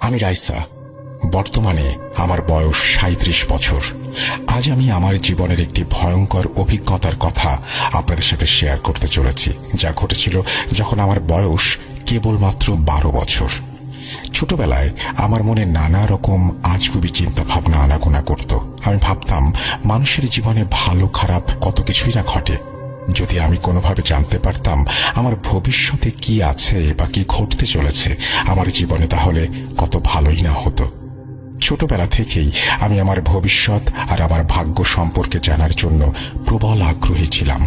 আমি রাইসা। বর্তমানে আমার বয়স 37 বছর। আজ আমি আমার জীবনের একটি ভয়ঙ্কর অভিজ্ঞতার কথা আপনাদের সাথে শেয়ার করতে চলেছি, যা ঘটেছিল যখন আমার বয়স কেবলমাত্র 12 বছর। ছোটবেলায় আমার মনে নানা রকম আজগুবি চিন্তা ভাবনা আনাগোনা করত। আমি ভাবতাম মানুষের জীবনে ভালো খারাপ কত কিছুই না ঘটে। যদি আমি কোনোভাবে জানতে পারতাম আমার ভবিষ্যতে কি আছে বা কি ঘটতে চলেছে আমার জীবনে, তাহলে কত ভালোই না হতো। ছোটবেলা থেকেই আমি আমার ভবিষ্যৎ আর আমার ভাগ্য সম্পর্কে জানার জন্য প্রবল আগ্রহী ছিলাম।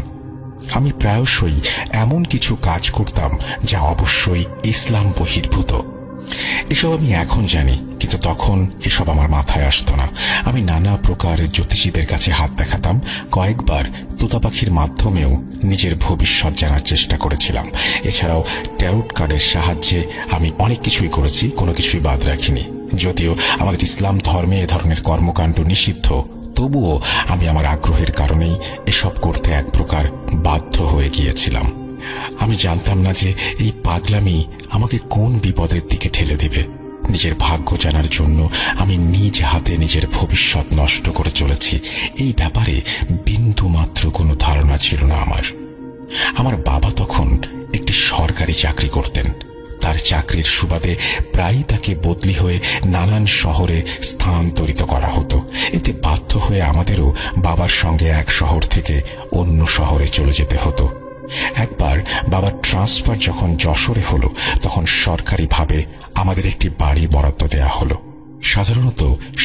আমি প্রায়শই এমন কিছু কাজ করতাম যা অবশ্যই ইসলাম বহির্ভূত। এসব আমি এখন জানি, কিন্তু তখন এসব আমার মাথায় আসতো না। আমি নানা প্রকার জ্যোতিষীদের কাছে হাত দেখাতাম। কয়েকবার তোতা পাখির মাধ্যমেও নিজের ভবিষ্যৎ জানার চেষ্টা করেছিলাম। এছাড়াও ট্যারোট কার্ডের সাহায্যে আমি অনেক কিছুই করেছি, কোনো কিছুই বাদ রাখিনি। যদিও আমাদের ইসলাম ধর্মে এ ধরনের কর্মকাণ্ড নিষিদ্ধ, তবুও আমি আমার আগ্রহের কারণেই এসব করতে এক প্রকার বাধ্য হয়ে গিয়েছিলাম। আমি জানতাম না যে এই পাগলামি আমাকে কোন বিপদের দিকে ঠেলে দিবে। নিজের ভাগ্য জানার জন্য আমি নিজ হাতে নিজের ভবিষ্যৎ নষ্ট করে চলেছি, এই ব্যাপারে বিন্দু মাত্র কোনো ধারণা ছিল না আমার। আমার বাবা তখন একটি সরকারি চাকরি করতেন। তার চাকরির সুবাদে প্রায়ই তাকে বদলি হয়ে নানান শহরে স্থানান্তরিত করা হতো। এতে বাধ্য হয়ে আমাদেরও বাবার সঙ্গে এক শহর থেকে অন্য শহরে চলে যেতে হতো। একবার বাবার ট্রান্সফার যখন যশোরে হলো, তখন সরকারিভাবে আমাদের একটি বাড়ি বরাদ্দ দেয়া হলো। সাধারণত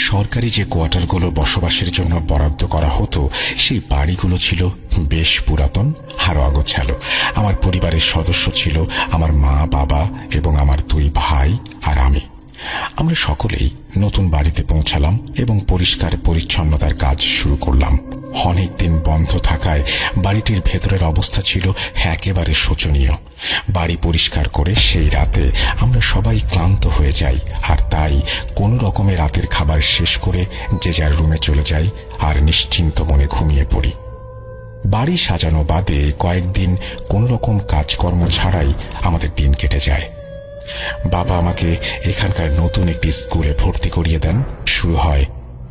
সরকারি যে কোয়ার্টারগুলো বসবাসের জন্য বরাদ্দ করা হতো, সেই বাড়িগুলো ছিল বেশ পুরাতন আর অগোছালো। আমার পরিবারের সদস্য ছিল আমার মা, বাবা এবং আমার 2 ভাই আর আমি। আমরা সকলেই নতুন বাড়িতে পৌঁছালাম এবং পরিষ্কার পরিচ্ছন্নতার কাজ শুরু করলাম। অনেক দিন বন্ধ থাকায় বাড়িটির ভেতরের অবস্থা ছিল একেবারে শোচনীয়। বাড়ি পরিষ্কার করে সেই রাতে আমরা সবাই ক্লান্ত হয়ে যাই, আর তাই কোনো রকমে রাতের খাবার শেষ করে যে যার রুমে চলে যাই আর নিশ্চিন্ত মনে ঘুমিয়ে পড়ি। বাড়ি সাজানো বাদে কয়েকদিন কোনো রকম কাজকর্ম ছাড়াই আমাদের দিন কেটে যায়। বাবা আমাকে এখানকার নতুন একটি স্কুলে ভর্তি করিয়ে দেন। শুরু হয়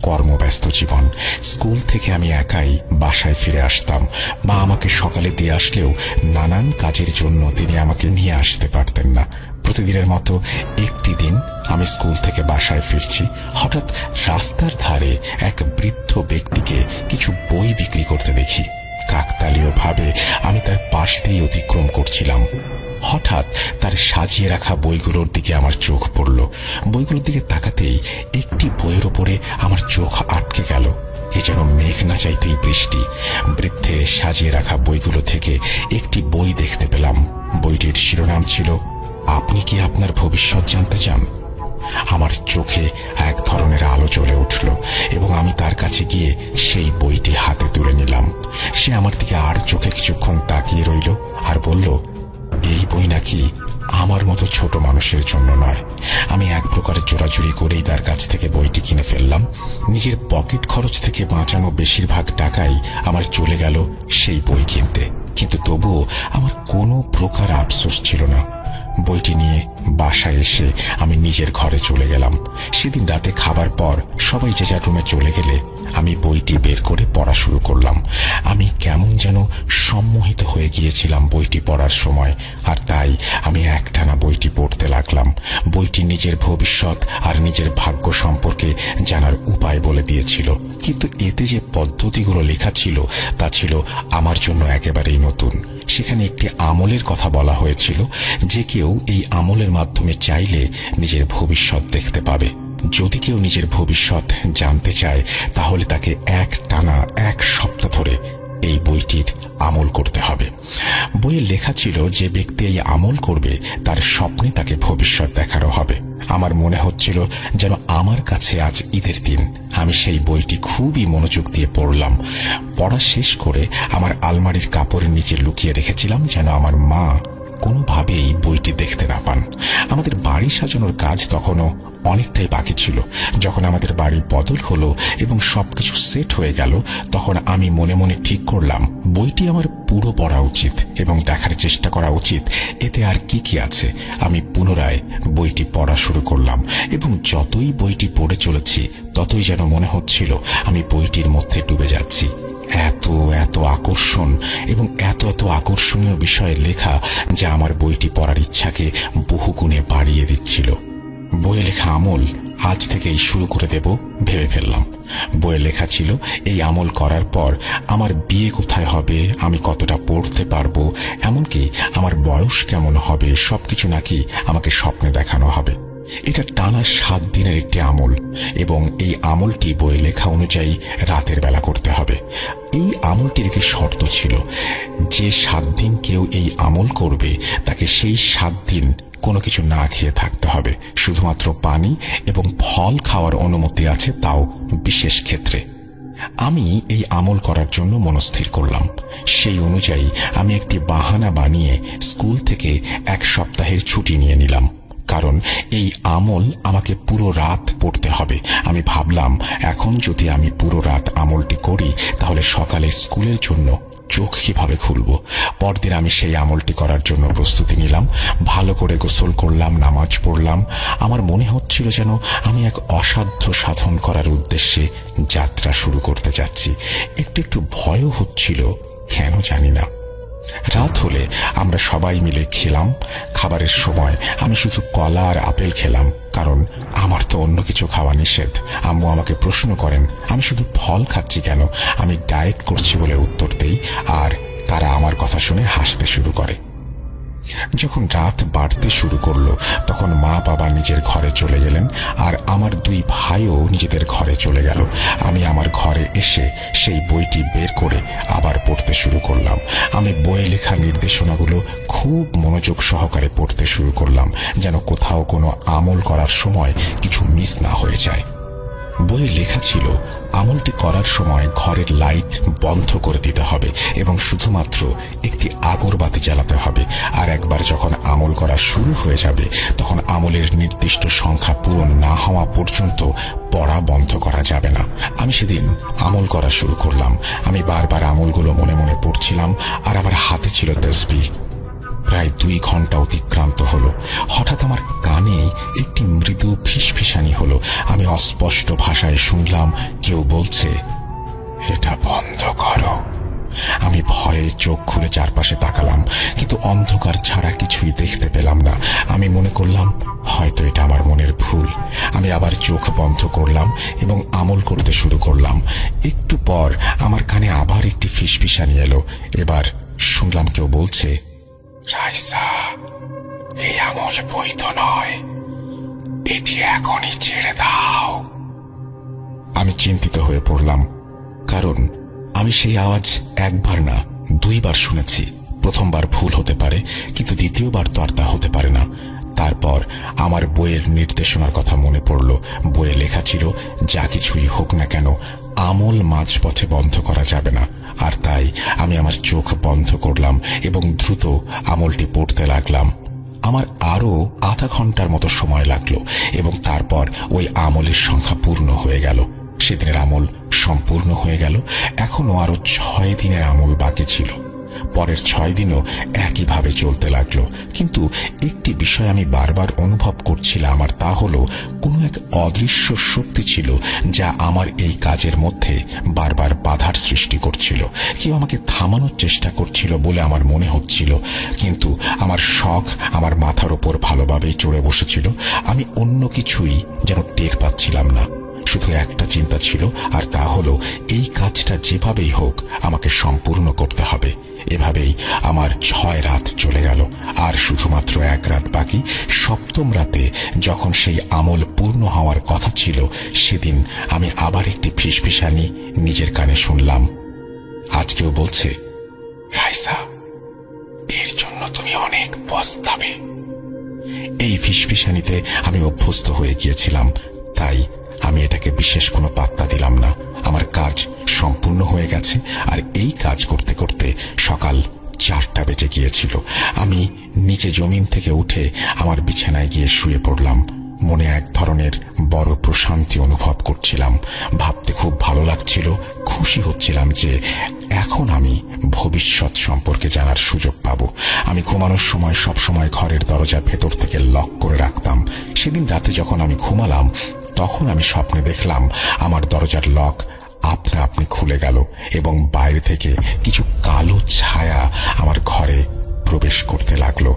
কর্মব্যস্ত জীবন। স্কুল থেকে আমি একাই বাসায় ফিরে আসতাম। মা আমাকে সকালে দিয়ে আসলেও নানান কাজের জন্য তিনি আমাকে নিয়ে আসতে পারতেন না। প্রতিদিনের মতো একটি দিন আমি স্কুল থেকে বাসায় ফিরছি। হঠাৎ রাস্তার ধারে এক বৃদ্ধ ব্যক্তিকে কিছু বই বিক্রি করতে দেখি। কাকতালীয়ভাবে আমি তার পাশ দিয়ে অতিক্রম করছিলাম। হঠাৎ তার সাজিয়ে রাখা বইগুলোর দিকে আমার চোখ পড়ল। বইগুলোর দিকে তাকাতেই একটি বইয়ের ওপরে আমার চোখ আটকে গেল। এ যেন মেঘ না চাইতেই বৃষ্টি। বৃদ্ধের সাজিয়ে রাখা বইগুলো থেকে একটি বই দেখতে পেলাম। বইটির শিরোনাম ছিল, আপনি কি আপনার ভবিষ্যৎ জানতে চান? আমার চোখে এক ধরনের আলো জ্বলে উঠল এবং আমি তার কাছে গিয়ে সেই বইটি হাতে তুলে নিলাম। সে আমার দিকে আর চোখে কিছুক্ষণ তাকিয়ে রইল আর বলল, এই বই নাকি আমার মতো ছোট মানুষের জন্য নয়। আমি এক প্রকার জোরাজুরি করেই তার কাছ থেকে বইটি কিনে ফেললাম। নিজের পকেট খরচ থেকে বাঁচানো বেশিরভাগ টাকাই আমার চলে গেল সেই বই কিনতে, কিন্তু তবুও আমার কোনো প্রকার আফসোস ছিল না। বইটি নিয়ে বাসায় এসে আমি নিজের ঘরে চলে গেলাম। সেদিন রাতে খাবার পর সবাই যে যার রুমে চলে গেলে আমি বইটি বের করে পড়া শুরু করলাম। আমি কেমন যেন সম্মোহিত হয়ে গিয়েছিলাম বইটি পড়ার সময়, আর তাই আমি একটানা বইটি পড়তে লাগলাম। বইটি নিজের ভবিষ্যৎ আর নিজের ভাগ্য সম্পর্কে জানার উপায় বলে দিয়েছিল, কিন্তু এতে যে পদ্ধতিগুলো লেখা ছিল তা ছিল আমার জন্য একেবারেই নতুন। সেখানে একটি আমলের কথা বলা হয়েছিল, যে কেউ এই আমলের মাধ্যমে চাইলে নিজের ভবিষ্যৎ দেখতে পাবে। যদি কেউ নিজের ভবিষ্যৎ জানতে চায় তাহলে তাকে একটানা 1 সপ্তাহ ধরে এই বইটির আমল করতে হবে। বইয়ে লেখা ছিল যে ব্যক্তি এই আমল করবে তার স্বপ্নে তাকে ভবিষ্যৎ দেখানো হবে। আমার মনে হচ্ছিল যেন আমার কাছে আজ ঈদের দিন। আমি সেই বইটি খুবই মনোযোগ দিয়ে পড়লাম। পড়া শেষ করে আমার আলমারির কাপড়ের নিচে লুকিয়ে রেখেছিলাম, যেন আমার মা কোনোভাবেই বইটি দেখতে না পান। আমাদের বাড়ি সাজানোর কাজ তখনও অনেকটাই বাকি ছিল। যখন আমাদের বাড়ি বদল হলো এবং সবকিছু সেট হয়ে গেল, তখন আমি মনে মনে ঠিক করলাম বইটি আমার পুরো পড়া উচিত এবং দেখার চেষ্টা করা উচিত এতে আর কি কি আছে। আমি পুনরায় বইটি পড়া শুরু করলাম এবং যতই বইটি পড়ে চলেছি ততই যেন মনে হচ্ছিল আমি বইটির মধ্যে ডুবে যাচ্ছি। এত এত আকর্ষণ এবং এত এত আকর্ষণীয় বিষয়ে লেখা যা আমার বইটি পড়ার ইচ্ছাকে বহুগুণে বাড়িয়ে দিচ্ছিল। বইয়ে লেখা আমল আজ থেকেই শুরু করে দেব ভেবে ফেললাম। বইয়ে লেখা ছিল এই আমল করার পর আমার বিয়ে কোথায় হবে, আমি কতটা পড়তে পারবো, এমনকি আমার বয়স কেমন হবে, সবকিছু নাকি আমাকে স্বপ্নে দেখানো হবে। এটা টানা 7 দিনের একটি আমল এবং এই আমলটি বইয়ে লেখা অনুযায়ী রাতের বেলা করতে হবে। এই আমলটির একটি শর্ত ছিল, যে 7 দিন কেউ এই আমল করবে তাকে সেই 7 দিন কোনো কিছু না খেয়ে থাকতে হবে। শুধুমাত্র পানি এবং ফল খাওয়ার অনুমতি আছে, তাও বিশেষ ক্ষেত্রে। আমি এই আমল করার জন্য মনস্থির করলাম। সেই অনুযায়ী আমি একটি বাহানা বানিয়ে স্কুল থেকে 1 সপ্তাহের ছুটি নিয়ে নিলাম, কারণ এই আমল আমাকে পুরো রাত পড়তে হবে। আমি ভাবলাম এখন যদি আমি পুরো রাত আমলটি করি তাহলে সকালে স্কুলের জন্য চোখ কিভাবে খুলব। পরদিন আমি সেই আমলটি করার জন্য প্রস্তুতি নিলাম। ভালো করে গোসল করলাম, নামাজ পড়লাম। আমার মনে হচ্ছিল যেন আমি এক অসাধ্য সাধন করার উদ্দেশ্যে যাত্রা শুরু করতে যাচ্ছি। একটু একটু ভয়ও হচ্ছিল, কেন জানি না। রাত হলে আমরা সবাই মিলে খেলাম। খাবারের সময় আমি শুধু কলা আর আপেল খেলাম, কারণ আমার তো অন্য কিছু খাওয়া নিষেধ। আম্মু আমাকে প্রশ্ন করেন আমি শুধু ফল খাচ্ছি কেন। আমি ডায়েট করছি বলে উত্তর দেই, আর তারা আমার কথা শুনে হাসতে শুরু করে। যখন রাত বাড়তে শুরু করলো তখন মা বাবা নিজের ঘরে চলে গেলেন আর আমার 2 ভাইও নিজেদের ঘরে চলে গেল। আমি আমার ঘরে এসে সেই বইটি বের করে আবার পড়তে শুরু করলাম। আমি বইয়ে লেখা নির্দেশনাগুলো খুব মনোযোগ সহকারে পড়তে শুরু করলাম, যেন কোথাও কোনো আমল করার সময় কিছু মিস না হয়ে যায়। বইয়ে লেখা ছিল আমলটি করার সময় ঘরের লাইট বন্ধ করে দিতে হবে এবং শুধুমাত্র একটি আগরবাতি জ্বালাতে হবে। আর একবার যখন আমল করা শুরু হয়ে যাবে তখন আমলের নির্দিষ্ট সংখ্যা পূরণ না হওয়া পর্যন্ত পড়া বন্ধ করা যাবে না। আমি সেদিন আমল করা শুরু করলাম। আমি বারবার আমলগুলো মনে মনে পড়ছিলাম আর আমার হাতে ছিল তাসবিহ। প্রায় 2 ঘন্টা অতিক্রান্ত হলো। হঠাৎ আমার কানে একটি মৃদু ফিসফিসানি হলো। আমি অস্পষ্ট ভাষায় শুনলাম কেউ বলছে, এটা বন্ধ করো। আমি ভয়ে চোখ খুলে চারপাশে তাকালাম, কিন্তু অন্ধকার ছাড়া কিছুই দেখতে পেলাম না। আমি মনে করলাম হয়তো এটা আমার মনের ভুল। আমি আবার চোখ বন্ধ করলাম এবং আমল করতে শুরু করলাম। একটু পর আমার কানে আবার একটি ফিসফিসানি এলো। এবার শুনলাম কেউ বলছে, রাইসা, এই আমল বৈধ নয়, এটি এখনই ছেড়ে দাও। আমি চিন্তিত হয়ে পড়লাম, কারণ আমি সেই আওয়াজ 1 বার না 2 বার শুনেছি। প্রথমবার ভুল হতে পারে, কিন্তু দ্বিতীয়বার তো আর তা হতে পারে না। তারপর আমার বইয়ের নির্দেশনার কথা মনে পড়ল। বইয়ে লেখা ছিল যা কিছুই হোক না কেন আমল মাঝপথে বন্ধ করা যাবে না। আর তাই আমি আমার চোখ বন্ধ করলাম এবং দ্রুত আমলটি পড়তে লাগলাম। আমার আরো আধা ঘন্টার মতো সময় লাগলো এবং তারপর ওই আমলের সংখ্যা পূর্ণ হয়ে গেল। সেদিনের আমল সম্পূর্ণ হয়ে গেল। এখনো আরো 6 দিনের আমল বাকি ছিল। পরের 6 দিনও একইভাবে চলতে লাগলো। কিন্তু একটি বিষয় আমি বারবার অনুভব করছিলাম, আর তা হলো কোনো এক অদৃশ্য শক্তি ছিল যা আমার এই কাজের মধ্যে বারবার বাধার সৃষ্টি করছিল। কেউ আমাকে থামানোর চেষ্টা করছিল বলে আমার মনে হচ্ছিল, কিন্তু আমার শখ আমার মাথার ওপর ভালোভাবেই চড়ে বসেছিল। আমি অন্য কিছুই যেন টের পাচ্ছিলাম না। শুধু একটা চিন্তা ছিল, আর তা হলো এই কাজটা যেভাবেই হোক আমাকে সম্পূর্ণ করতে হবে। এভাবেই আমার 6 রাত চলে গেল, আর শুধুমাত্র 1 রাত বাকি। 7ম রাতে যখন সেই আমল পূর্ণ হওয়ার কথা ছিল, সেদিন আমি আবার একটি ফিসফিসানি নিজের কানে শুনলাম। আজ কেউ বলছে, রাইসা, এর জন্য তুমি অনেক পস্তাবে। এই ফিসফিসানিতে আমি অভ্যস্ত হয়ে গিয়েছিলাম, তাই আমি এটাকে বিশেষ কোনো পাত্তা দিলাম না। আমার কাজ সম্পূর্ণ হয়ে গেছে, আর এই কাজ করতে করতে সকাল 4টা বেজে গিয়েছিল। আমি নিচে জমিন থেকে উঠে আমার বিছানায় গিয়ে শুয়ে পড়লাম। মনে এক ধরনের বড় প্রশান্তি অনুভব করছিলাম। ভাবতে খুব ভালো লাগছিল। খুশি হচ্ছিলাম যে এখন আমি ভবিষ্যৎ সম্পর্কে জানার সুযোগ পাব। আমি ঘুমানোর সময় সবসময় ঘরের দরজা ভেতর থেকে লক করে রাখতাম। সেদিন রাতে যখন আমি ঘুমালাম তখন আমি স্বপ্নে দেখলাম আমার দরজার লক আপনা আপনি খুলে গেল এবং বাইরে থেকে কিছু কালো ছায়া আমার ঘরে প্রবেশ করতে লাগলো।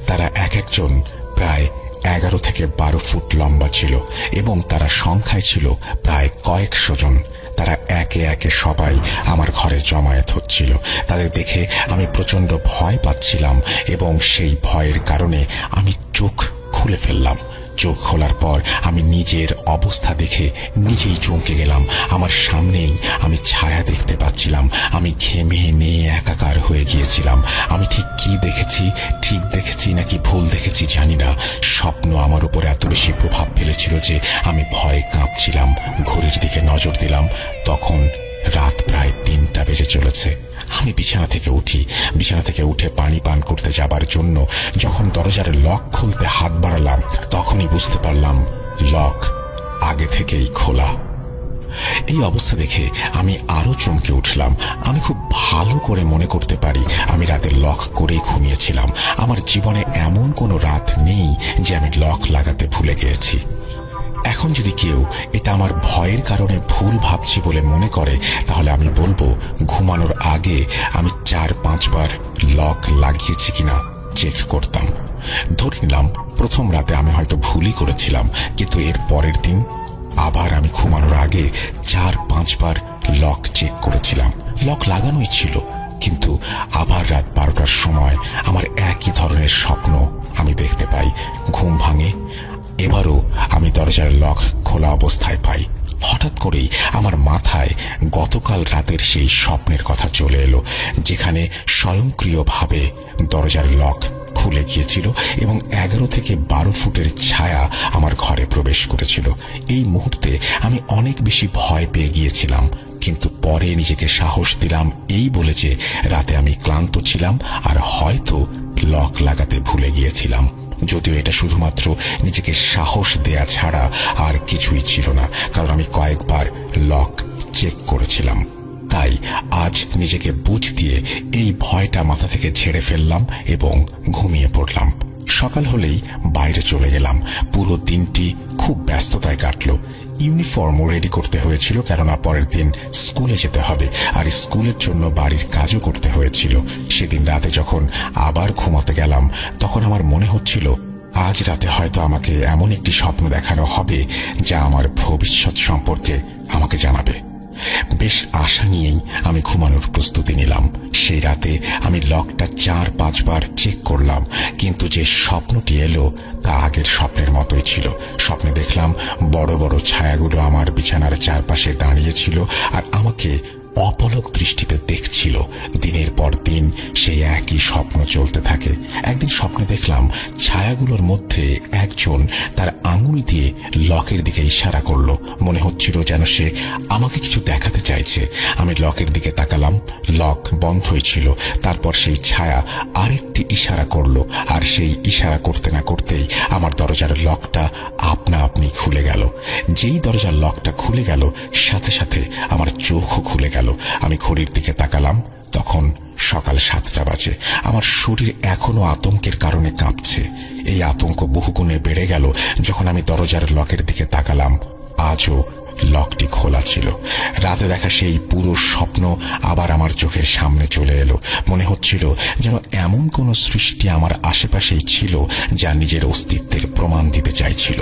তারা এক একজন প্রায় 11 থেকে 12 ফুট লম্বা ছিল এবং তারা সংখ্যায় ছিল প্রায় কয়েকশো জন। তারা একে একে সবাই আমার ঘরে জমায়েত হচ্ছিল। তাদের দেখে আমি প্রচন্ড ভয় পাচ্ছিলাম এবং সেই ভয়ের কারণে আমি চোখ খুলে ফেললাম। চোখ খোলার পর আমি নিজের অবস্থা দেখে নিজেই চমকে গেলাম। আমার সামনেই আমি ছায়া দেখতে পাচ্ছিলাম। আমি ঘেমে নিয়ে একাকার হয়ে গিয়েছিলাম। আমি ঠিক কি দেখেছি, ঠিক দেখেছি নাকি ভুল দেখেছি জানি না। স্বপ্ন আমার উপর এত বেশি প্রভাব ফেলেছিল যে আমি ভয়ে কাঁপছিলাম। ঘড়ির দিকে নজর দিলাম, তখন রাত প্রায় 3টা বেজে চলেছে। আমি বিছানা থেকে উঠে পানি পান করতে যাবার জন্য যখন দরজার লক খুলতে হাত বাড়ালাম তখনই বুঝতে পারলাম লক আগে থেকেই খোলা। এই অবস্থা দেখে আমি আরো চমকে উঠলাম। আমি খুব ভালো করে মনে করতে পারি আমি রাতে লক করেই ঘুমিয়েছিলাম। আমার জীবনে এমন কোনো রাত নেই যে আমি লক লাগাতে ভুলে গিয়েছি। এখন যদি কেউ এটা আমার ভয়ের কারণে ভুল ভাবছি বলে মনে করে তাহলে আমি বলবো ঘুমানোর আগে আমি 4-5 বার লক লাগিয়েছি কিনা চেক করতাম। ধরে নিলাম প্রথম রাতে আমি হয়তো ভুলই করেছিলাম, কিন্তু এর পরের দিন আবার আমি ঘুমানোর আগে 4-5 বার লক চেক করেছিলাম। লক লাগানোই ছিল, কিন্তু আবার রাত 12টার সময় আমার একই ধরনের স্বপ্ন আমি দেখতে পাই। ঘুম ভাঙে, এবারও আমি দরজার লক খোলা অবস্থায় পাই। হঠাৎ করেই আমার মাথায় গতকাল রাতের সেই স্বপ্নের কথা চলে এলো, যেখানে স্বয়ংক্রিয়ভাবে দরজার লক খুলে গিয়েছিল এবং 11 থেকে 12 ফুটের ছায়া আমার ঘরে প্রবেশ করেছিল। এই মুহূর্তে আমি অনেক বেশি ভয় পেয়ে গিয়েছিলাম, কিন্তু পরে নিজেকে সাহস দিলাম এই বলে যে রাতে আমি ক্লান্ত ছিলাম আর হয়তো লক লাগাতে ভুলে গিয়েছিলাম। যদিও এটা শুধুমাত্র নিজেকে সাহস দেয়া ছাড়া আর কিছুই ছিল না, কারণ আমি কয়েকবার লক চেক করেছিলাম। তাই আজ নিজেকে বুঝ দিয়ে এই ভয়টা মাথা থেকে ঝেড়ে ফেললাম এবং ঘুমিয়ে পড়লাম। সকাল হলেই বাইরে চলে গেলাম। পুরো দিনটি খুব ব্যস্ততায় কাটলো। ইউনিফর্মও রেডি করতে হয়েছিল, কেননা পরের দিন স্কুলে যেতে হবে, আর স্কুলের জন্য বাড়ির কাজও করতে হয়েছিল। সেদিন রাতে যখন আবার ঘুমাতে গেলাম তখন আমার মনে হচ্ছিল আজ রাতে হয়তো আমাকে এমন একটি স্বপ্ন দেখানো হবে যা আমার ভবিষ্যৎ সম্পর্কে আমাকে জানাবে। বেশ আশা নিয়েই আমি ঘুমানোর প্রস্তুতি নিলাম। সেই রাতে আমি লকটা 4-5 বার চেক করলাম, কিন্তু যে স্বপ্নটি এলো তা আগের স্বপ্নের মতোই ছিল। স্বপ্নে দেখলাম বড় বড় ছায়াগুলো আমার বিছানার চারপাশে দাঁড়িয়েছিল আর আমাকে অপলক দৃষ্টিতে দেখছিল। দিনের পর দিন সেই একই স্বপ্ন চলতে থাকে। একদিন স্বপ্নে দেখলাম ছায়াগুলোর মধ্যে একজন তার আঙুল দিয়ে লকের দিকে ইশারা করলো। মনে হচ্ছিল যেন সে আমাকে কিছু দেখাতে চাইছে। আমি লকের দিকে তাকালাম, লক বন্ধই ছিল। তারপর সেই ছায়া আরেকটি ইশারা করলো, আর সেই ইশারা করতে না করতেই আমার দরজার লকটা আপনা আপনি খুলে গেল। যেই দরজার লকটা খুলে গেল সাথে সাথে আমার চোখও খুলে গেল। আমি ঘড়ির দিকে তাকালাম, তখন সকাল 7টা বাজে। আমার শরীর এখনো আতঙ্কের কারণে কাঁপছে। এই আতঙ্ক বহুগুণে বেড়ে গেল যখন আমি দরজার লকের দিকে তাকালাম। আজও লকটি খোলা ছিল। রাতে দেখা সেই পুরো স্বপ্ন আবার আমার চোখের সামনে চলে এলো। মনে হচ্ছিল যেন এমন কোনো সৃষ্টি আমার আশেপাশেই ছিল যা নিজের অস্তিত্বের প্রমাণ দিতে চাইছিল।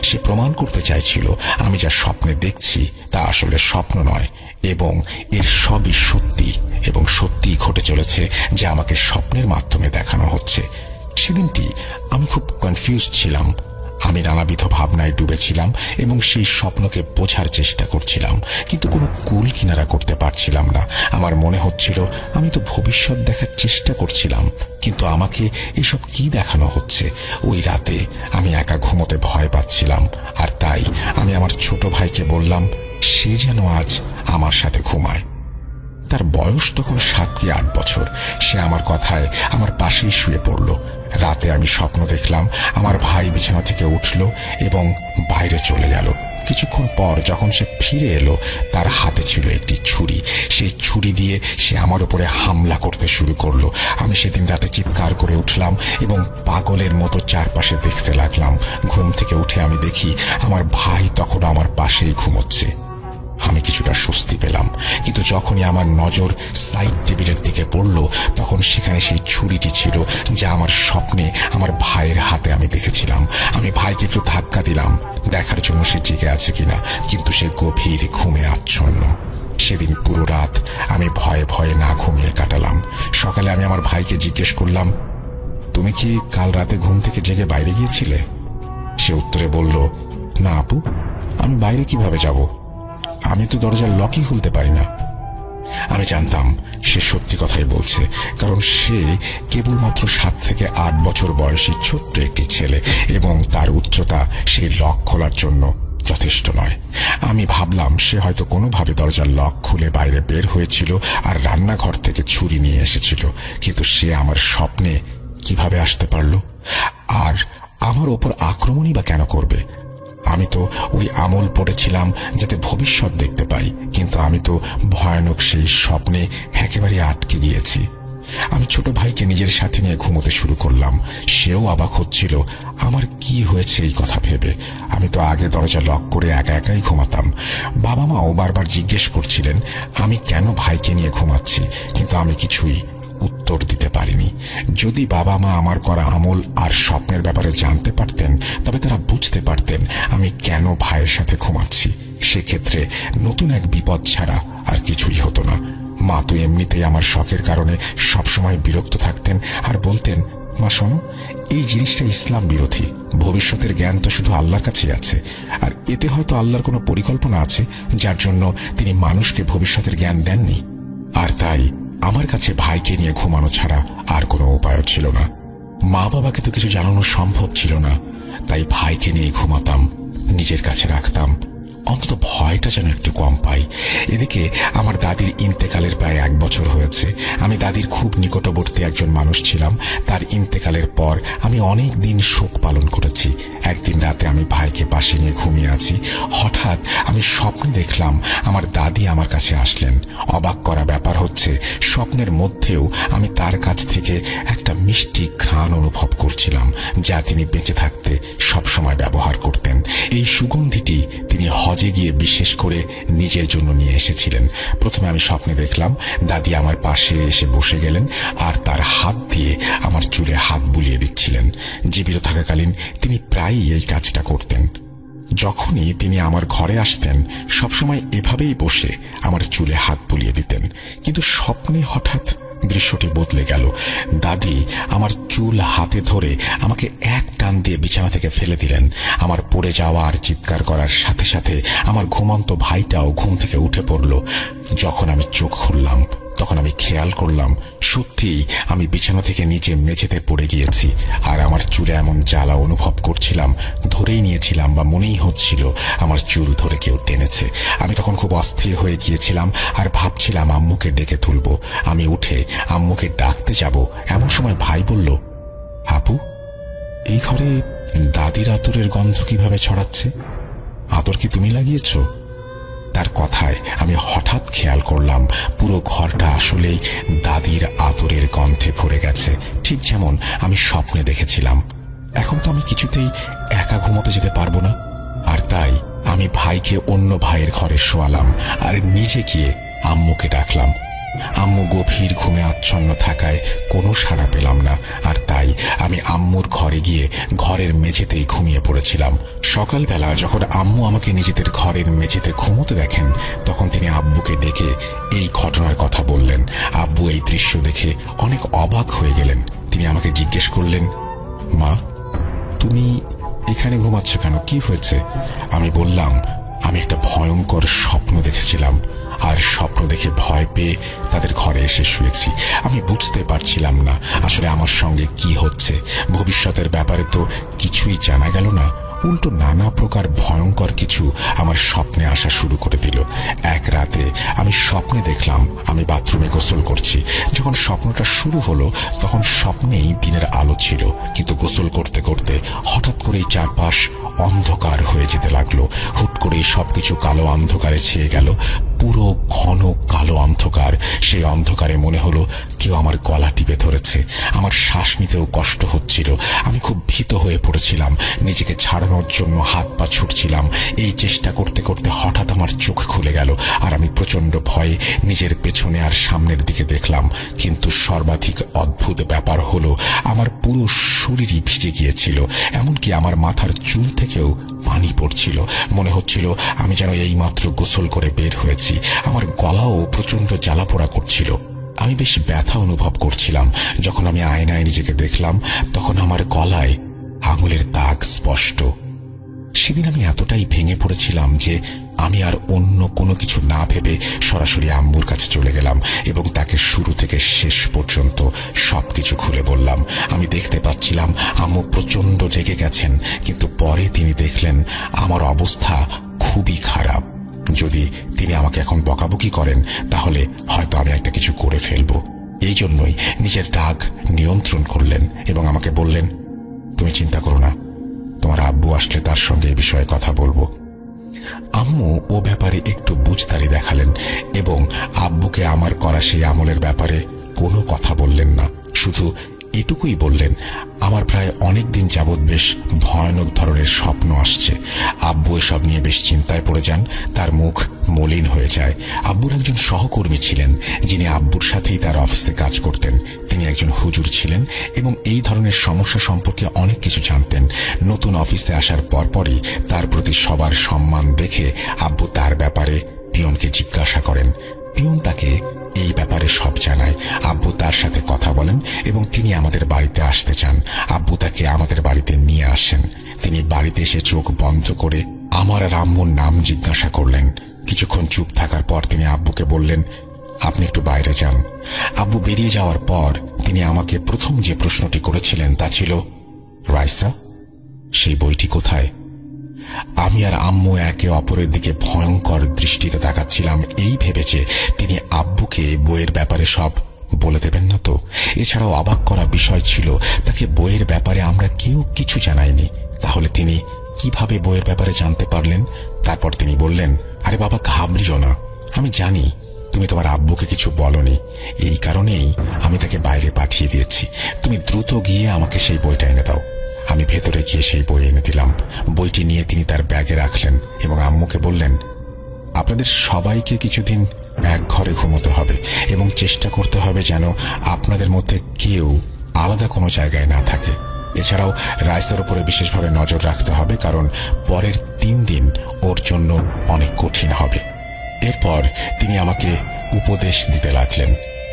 সে প্রমাণ করতে চাইছিল আমি যা স্বপ্নে দেখছি তা আসলে স্বপ্ন নয়, এবং এর সবই সত্যি, এবং সত্যিই ঘটে চলেছে যা আমাকে স্বপ্নের মাধ্যমে দেখানো হচ্ছে। সেদিনটি আমি খুব কনফিউজ ছিলাম। আমি নানাবিধ ভাবনায় ডুবেছিলাম এবং সেই স্বপ্নকে বোঝার চেষ্টা করছিলাম, কিন্তু কোনো কুল কিনারা করতে পারছিলাম না। আমার মনে হচ্ছিল আমি তো ভবিষ্যৎ দেখার চেষ্টা করছিলাম, কিন্তু আমাকে এসব কি দেখানো হচ্ছে। ওই রাতে আমি একা ঘুমোতে ভয় পাচ্ছিলাম, আর তাই আমি আমার ছোট ভাইকে বললাম সে যেন আজ আমার সাথে ঘুমায়। তার বয়স তখন 7 কি 8 বছর। সে আমার কথায় আমার পাশেই শুয়ে পড়ল। রাতে আমি স্বপ্ন দেখলাম আমার ভাই বিছানা থেকে উঠল এবং বাইরে চলে গেল। কিছুক্ষণ পর যখন সে ফিরে এলো, তার হাতে ছিল একটি ছুরি। সেই ছুরি দিয়ে সে আমার উপরে হামলা করতে শুরু করলো। আমি সেদিন রাতে চিৎকার করে উঠলাম এবং পাগলের মতো চারপাশে দেখতে লাগলাম। ঘুম থেকে উঠে আমি দেখি আমার ভাই তখন আমার পাশেই ঘুমোচ্ছে। আমি কিছুটা স্বস্তি পেলাম, কিন্তু যখনই আমার নজর সাইড টেবিলের দিকে পড়ল, তখন সেখানে সেই ছুরিটি ছিল যা আমার স্বপ্নে আমার ভাইয়ের হাতে আমি দেখেছিলাম। আমি ভাইকে একটু ধাক্কা দিলাম দেখার জন্য সে জেগে আছে কিনা, কিন্তু সে গভীর ঘুমে আচ্ছন্ন। সেদিন পুরো রাত আমি ভয়ে ভয়ে না ঘুমিয়ে কাটালাম। সকালে আমি আমার ভাইকে জিজ্ঞেস করলাম, তুমি কি কাল রাতে ঘুম থেকে জেগে বাইরে গিয়েছিলে? সে উত্তরে বলল, না আপু, আমি বাইরে কিভাবে যাব? আমি তো দরজার লকই খুলতে পারি না। আমি জানতাম সে সত্যি কথাই বলছে, কারণ সে কেবলমাত্র 7 থেকে 8 বছর বয়সী ছোট্ট একটি ছেলে এবং তার উচ্চতা সেই লক খোলার জন্য যথেষ্ট নয়। আমি ভাবলাম সে হয়তো কোনোভাবে দরজার লক খুলে বাইরে বের হয়েছিল আর রান্নাঘর থেকে ছুরি নিয়ে এসেছিল, কিন্তু সে আমার স্বপ্নে কিভাবে আসতে পারল আর আমার ওপর আক্রমণই বা কেন করবে? আমি তো ওই আমল পড়েছিলাম যাতে ভবিষ্যৎ দেখতে পাই, কিন্তু আমি তো ভয়ানক সেই স্বপ্নে একেবারে আটকে গিয়েছি। আমি ছোট ভাইকে নিজের সাথে নিয়ে ঘুমোতে শুরু করলাম। সেও অবাক হচ্ছিল আমার কি হয়েছে এই কথা ভেবে। আমি তো আগে দরজা লক করে একা একাই ঘুমাতাম। বাবা মাও বারবার জিজ্ঞেস করছিলেন আমি কেন ভাইকে নিয়ে ঘুমাচ্ছি, কিন্তু আমি কিছুই উত্তর দিতে পারিনি। যদি বাবা মা আমার করা আমল আর স্বপ্নের ব্যাপারে জানতে পারতেন, তবে তারা বুঝতে পারতেন আমি কেন ভাইয়ের সাথে ঘুমাচ্ছি। সেক্ষেত্রে নতুন এক বিপদ ছাড়া আর কিছুই হতো না। মা তো এমনিতেই আমার শখের কারণে সবসময় বিরক্ত থাকতেন আর বলতেন, মা শোনো, এই জিনিসটা ইসলাম বিরোধী। ভবিষ্যতের জ্ঞান তো শুধু আল্লাহর কাছেই আছে, আর এতে হয়তো আল্লাহর কোনো পরিকল্পনা আছে যার জন্য তিনি মানুষকে ভবিষ্যতের জ্ঞান দেননি। আর তাই আমার কাছে ভাইকে নিয়ে ঘুমানো ছাড়া আর কোনো উপায় ছিল না। মা বাবাকে তো কিছু জানানো সম্ভব ছিল না, তাই ভাইকে নিয়ে ঘুমাতাম, নিজের কাছে রাখতাম, অন্তত ভয়টা যেন একটু কম পাই। এদিকে আমার দাদির ইন্তেকালের প্রায় 1 বছর হয়েছে। আমি দাদির খুব নিকটবর্তী একজন মানুষ ছিলাম। তার ইন্তেকালের পর আমি অনেক দিন শোক পালন করেছি। একদিন রাতে আমি ভাইকে পাশে নিয়ে ঘুমিয়ে আছি। হঠাৎ আমি স্বপ্নে দেখলাম আমার দাদি আমার কাছে আসলেন। অবাক করা ব্যাপার হচ্ছে, স্বপ্নের মধ্যেও আমি তার কাছ থেকে একটা মিষ্টি ঘ্রাণ অনুভব করছিলাম, যা তিনি বেঁচে থাকতে সবসময় ব্যবহার করতেন। এই সুগন্ধিটি তিনি হজে গিয়ে বিশেষ করে নিজের জন্য নিয়ে এসেছিলেন। প্রথমে আমি স্বপ্নে দেখলাম দাদি আমার পাশে এসে বসে গেলেন আর তার হাত দিয়ে আমার চুলে হাত বুলিয়ে দিচ্ছিলেন। জীবিত থাকাকালীন তিনি প্রায়ই এই কাজটা করতেন। যখনই তিনি আমার ঘরে আসতেন, সবসময় এভাবেই বসে আমার চুলে হাত বুলিয়ে দিতেন। কিন্তু স্বপ্নে হঠাৎ দৃশ্যটি বদলে গেল। দাদি আমার চুল হাতে ধরে আমাকে এক টান দিয়ে বিছানা থেকে ফেলে দিলেন। আমার পড়ে যাওয়া আর চিৎকার করার সাথে সাথে আমার ঘুমন্ত ভাইটাও ঘুম থেকে উঠে পড়ল। যখন আমি চোখ খুললাম, তখন আমি খেয়াল করলাম সত্যিই আমি বিছানা থেকে নিচে মেঝেতে পড়ে গিয়েছি। আর আমার চুলে এমন জ্বালা অনুভব করছিলাম, ধরেই নিয়েছিলাম বা মনেই হচ্ছিল আমার চুল ধরে কেউ টেনেছে। আমি তখন খুব অস্থির হয়ে গিয়েছিলাম আর ভাবছিলাম আম্মুকে ডেকে তুলব। আমি উঠে আম্মুকে ডাকতে যাব, এমন সময় ভাই বলল, আপু, এই ঘরে দাদির আতরের গন্ধ কিভাবে ছড়াচ্ছে? আতর কি তুমি লাগিয়েছ? তার কথায় আমি হঠাৎ খেয়াল করলাম পুরো ঘরটা আসলেই দাদির আতরের গন্ধে ভরে গেছে, ঠিক যেমন আমি স্বপ্নে দেখেছিলাম। এখন তো আমি কিছুতেই একা ঘুমোতে যেতে পারবো না, আর তাই আমি ভাইকে অন্য ভাইয়ের ঘরে শোয়ালাম আর নিজে গিয়ে আম্মুকে ডাকলাম। আম্মু গভীর ঘুমে আচ্ছন্ন থাকায় কোনো সাড়া পেলাম না, আর তাই আমি আম্মুর ঘরে গিয়ে ঘরের মেঝেতেই ঘুমিয়ে পড়েছিলাম। সকালবেলা যখন আম্মু আমাকে নিজেদের ঘরের মেঝেতে ঘুমোতে দেখেন, তখন তিনি আব্বুকে ডেকে এই ঘটনার কথা বললেন। আব্বু এই দৃশ্য দেখে অনেক অবাক হয়ে গেলেন। তিনি আমাকে জিজ্ঞেস করলেন, মা, তুমি এখানে ঘুমাচ্ছ কেন? কি হয়েছে? আমি বললাম, আমি একটা ভয়ঙ্কর স্বপ্ন দেখেছিলাম, আর স্বপ্ন দেখে ভয় পেয়ে তাদের ঘরে এসে শুয়েছি। আমি বুঝতে পারছিলাম না আসলে আমার সঙ্গে কি হচ্ছে। ভবিষ্যতের ব্যাপারে তো কিছুই জানা গেল না। উল্টো নানা প্রকার ভয়ঙ্কর কিছু আমার স্বপ্নে আসা শুরু করে দিল। এক রাতে আমি স্বপ্নে দেখলাম আমি বাথরুমে গোসল করছি। যখন স্বপ্নটা শুরু হলো তখন স্বপ্নেই দিনের আলো ছিল, কিন্তু গোসল করতে করতে হঠাৎ করেই চারপাশ অন্ধকার হয়ে যেতে লাগলো। হুট করেই সবকিছু কালো অন্ধকারে ছেয়ে গেল, পুরো ঘন কালো অন্ধকার। সেই অন্ধকারে মনে হলো কেউ আমার গলা টিপে ধরেছে। আমার শ্বাস নিতেও কষ্ট হচ্ছিল। আমি খুব ভীত হয়ে পড়েছিলাম, নিজেকে ছাড়ানোর জন্য হাত পা ছুটছিলাম। এই চেষ্টা করতে করতে হঠাৎ আমার চোখ খুলে গেল আর আমি প্রচন্ড ভয়ে নিজের পেছনে আর সামনের দিকে দেখলাম। কিন্তু সর্বাধিক অদ্ভুত ব্যাপার হলো আমার পুরো শরীরই ভিজে গিয়েছিল, এমনকি আমার মাথার চুল থেকেও পানি পড়ছিল। মনে হচ্ছিল আমি যেন এইমাত্র গোসল করে বের হয়েছি। আমার গলাও প্রচন্ড জ্বালাপোড়া করছিল। আমি বেশ ব্যথা অনুভব করছিলাম। যখন আমি আয়নায় নিজেকে দেখলাম তখন আমার গলায় আঙুলের দাগ স্পষ্ট। সেদিন আমি এতটাই ভেঙে পড়েছিলাম যে আমি আর অন্য কোনো কিছু না ভেবে সরাসরি আম্মুর কাছে চলে গেলাম এবং তাকে শুরু থেকে শেষ পর্যন্ত সবকিছু খুলে বললাম। আমি দেখতে পাচ্ছিলাম আম্মু প্রচন্ড রেগে গেছেন, কিন্তু পরে তিনি দেখলেন আমার অবস্থা খুবই খারাপ। যদি তিনি আমাকে এখন বকাবকি করেন তাহলে হয়তো আমি একটা কিছু করে ফেলব। এই জন্যই নিজের রাগ নিয়ন্ত্রণ করলেন এবং আমাকে বললেন, তুমি চিন্তা করো না, তোমার আব্বু আসলে তার সঙ্গে এই বিষয়ে কথা বলবো। আম্মু ও ব্যাপারে একটু বুঝতারি দেখালেন এবং আব্বুকে আমার করা সেই আমলের ব্যাপারে কোনো কথা বললেন না। শুধু এটুকুই বললেন, আমার প্রায় অনেক দিন যাবৎ বেশ ভয়ানক ধরনের স্বপ্ন আসছে। আব্বু এসব নিয়ে বেশ চিন্তায় পড়ে যান, তার মুখ মলিন হয়ে যায়। আব্বুর একজন সহকর্মী ছিলেন যিনি আব্বুর সাথেই তার অফিসে কাজ করতেন। তিনি একজন হুজুর ছিলেন এবং এই ধরনের সমস্যা সম্পর্কে অনেক কিছু জানতেন। নতুন অফিসে আসার পরপরই তার প্রতি সবার সম্মান দেখে আব্বু তার ব্যাপারে পিয়নকে জিজ্ঞাসা করেন। পিয়ন তাকে এই ব্যাপারে সব জানায়। আব্বু তার সাথে কথা বলেন এবং তিনি আমাদের বাড়িতে আসতে চান। আব্বু তাকে আমাদের বাড়িতে নিয়ে আসেন। তিনি বাড়িতে এসে চোখ বন্ধ করে আমার আর আম্মুর নাম জিজ্ঞাসা করলেন। কিছুক্ষণ চুপ থাকার পর তিনি আব্বুকে বললেন, আপনি একটু বাইরে যান। আব্বু বেরিয়ে যাওয়ার পর তিনি আমাকে প্রথম যে প্রশ্নটি করেছিলেন তা ছিল, রাইসা, সেই বইটি কোথায়? আমি আর আম্মু একে অপরের দিকে ভয়ঙ্কর দৃষ্টিতে তাকাচ্ছিলাম, এই ভেবেছে তিনি আব্বুকে বইয়ের ব্যাপারে সব বলে দেবেন না তো। এছাড়াও অবাক করা বিষয় ছিল তাকে বইয়ের ব্যাপারে আমরা কেউ কিছু জানাইনি। তাহলে তিনি কিভাবে বইয়ের ব্যাপারে জানতে পারলেন? তারপর তিনি বললেন, আরে বাবা, ঘাবড়িও না, আমি জানি তুমি তোমার আব্বুকে কিছু বলনি, এই কারণেই আমি তাকে বাইরে পাঠিয়ে দিয়েছি। তুমি দ্রুত গিয়ে আমাকে সেই বইটা এনে দাও। আমি ভেতরে গিয়ে সেই বই এনে দিলাম। বইটি নিয়ে তিনি তার ব্যাগে রাখলেন এবং আম্মুকে বললেন, আপনাদের সবাইকে কিছুদিন এক ঘরে ঘুমোতে হবে এবং চেষ্টা করতে হবে যেন আপনাদের মধ্যে কেউ আলাদা কোনো জায়গায় না থাকে। এছাড়াও রাইসার উপরে বিশেষভাবে নজর রাখতে হবে, কারণ পরের 3 দিন ওর জন্য অনেক কঠিন হবে। এরপর তিনি আমাকে উপদেশ দিতে লাগলেন।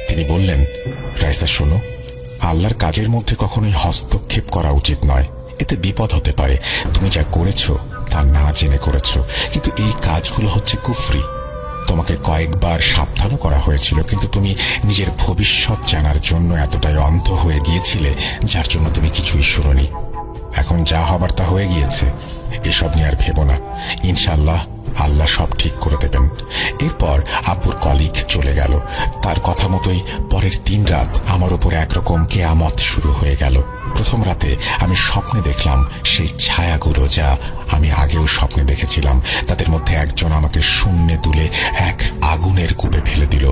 তিনি বললেন, রাইসা শোনো, আল্লাহর কাজের মধ্যে কখনোই হস্তক্ষেপ করা উচিত নয়, এতে বিপদ হতে পারে। তুমি যা করেছো তা না জেনে করেছো, কিন্তু এই কাজগুলো হচ্ছে কুফরি। তোমাকে কয়েকবার সাবধানও করা হয়েছিল, কিন্তু তুমি নিজের ভবিষ্যৎ জানার জন্য এতটাই অন্ধ হয়ে গিয়েছিলে যার জন্য তুমি কিছুই শুনোনি। এখন যা হবার তা হয়ে গিয়েছে, এসব নিয়ে আর ভেবো না। ইনশাআল্লাহ আল্লাহ সব ঠিক করে দেবেন। এরপর আব্বুর কলিগ চলে গেল। তার কথা মতোই পরের 3 রাত আমার উপর একরকম কেয়ামত শুরু হয়ে গেল। প্রথম রাতে আমি স্বপ্নে দেখলাম সেই ছায়াগুলো যা আমি আগেও স্বপ্নে দেখেছিলাম। তাদের মধ্যে একজন আমাকে শূন্যে তুলে এক আগুনের কূপে ফেলে দিল।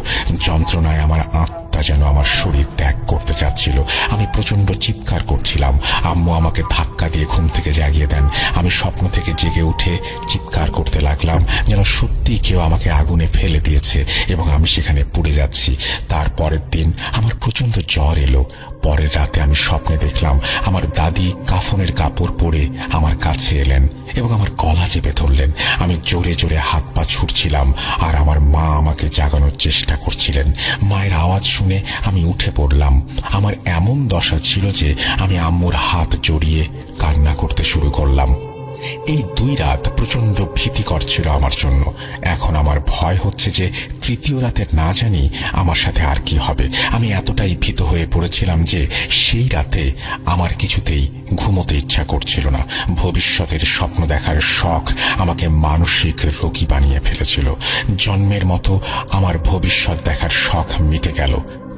যন্ত্রণায় আমার আত্মা যেন আমার শরীর ত্যাগ করতে চাচ্ছিল। আমি প্রচন্ড চিৎকার করছিলাম। আম্মু আমাকে ধাক্কা দিয়ে ঘুম থেকে জাগিয়ে দেন। আমি স্বপ্ন থেকে জেগে উঠে চিৎকার করতে লাগলাম যেন সত্যি কেউ আমাকে আগুনে ফেলে দিয়েছে এবং আমি সেখানে পুড়ে যাচ্ছি। তারপরের দিন আমার প্রচন্ড জ্বর এলো। পরের রাতে আমি স্বপ্নে দেখলাম আমার দাদি কাফনের কাপড় পরে আমার কাছে এলেন এবং আমার গলা চেপে ধরলেন। আমি জোরে জোরে হাত পা ছুটছিলাম আর আমার মা আমাকে জাগানোর চেষ্টা করছিলেন। মায়ের আওয়াজ শুনে আমি উঠে পড়লাম। আমার এমন দশা ছিল যে আমি আম্মুর হাত জড়িয়ে কান্না করতে শুরু করলাম। এই 2 রাত প্রচন্ড ভীতিকর ছিল আমার জন্য। এখন আমার ভয় হচ্ছে যে তৃতীয় রাতে না জানি আমার সাথে আর কি হবে। আমি এতটাই ভীত হয়ে পড়েছিলাম যে সেই রাতে আমার কিছুতেই ঘুমোতে ইচ্ছা করছিল না। ভবিষ্যতের স্বপ্ন দেখার শখ আমাকে মানসিক রোগী বানিয়ে ফেলেছিল। জন্মের মতো আমার ভবিষ্যৎ দেখার শখ মিটে গেল।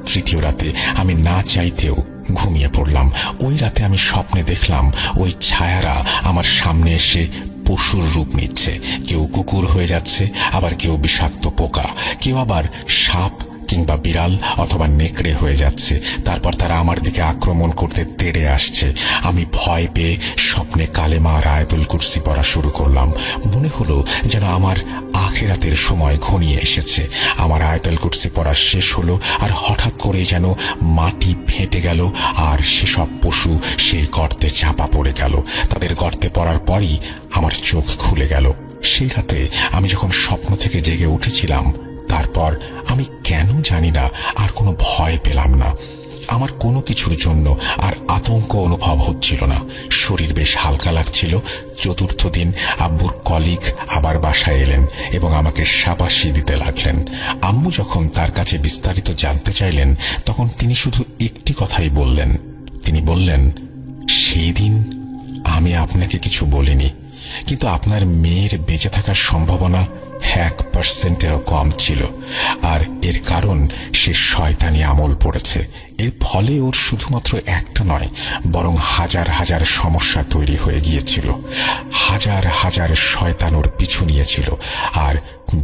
তৃতীয় রাতে আমি না চাইতেও ঘুমিয়ে পড়লাম। ওই রাতে আমি স্বপ্নে দেখলাম ওই ছায়ারা আমার সামনে এসে পশুর রূপ নিচ্ছে। কেউ কুকুর হয়ে যাচ্ছে, আবার কেউ বিষাক্ত পোকা, কেউ আবার সাপ কিংবা বিড়াল অথবা নেকড়ে হয়ে যাচ্ছে। তারপর তারা আমার দিকে আক্রমণ করতে তেড়ে আসছে। আমি ভয় পেয়ে স্বপ্নে কালেমা আর আয়াতুল কুরসি পড়া শুরু করলাম। মনে হলো যেন আমার আখিরাতের সময় ঘনিয়ে এসেছে। আমার আয়াতুল কুরসি পড়া শেষ হলো, আর হঠাৎ করে যেন মাটি ফেটে গেল, আর সেসব পশু সেই গর্তে চাপা পড়ে গেল। তাদের গর্তে পড়ার পরই আমার চোখ খুলে গেল। সেই রাতে আমি যখন স্বপ্ন থেকে জেগে উঠেছিলাম, তারপর আমি কেন জানি না আর কোনো ভয় পেলাম না। আমার কোনো কিছুর জন্য আর আতঙ্ক অনুভব হচ্ছিল না। শরীর বেশ হালকা লাগছিল। চতুর্থ দিন আব্বুর কলিগ আবার বাসায় এলেন এবং আমাকে শাবাশি দিতে লাগলেন। আম্মু যখন তার কাছে বিস্তারিত জানতে চাইলেন, তখন তিনি শুধু একটি কথাই বললেন। তিনি বললেন, সেই দিন আমি আপনাকে কিছু বলিনি, কিন্তু আপনার মেয়ের বেঁচে থাকার সম্ভাবনা 1%-এরও কম ছিল। আর এর কারণ সে শয়তানি আমল পড়েছে। এর ফলে ওর শুধুমাত্র একটা নয়, বরং হাজার হাজার সমস্যা তৈরি হয়ে গিয়েছিল। হাজার হাজার শয়তান ওর পিছু নিয়েছিল। আর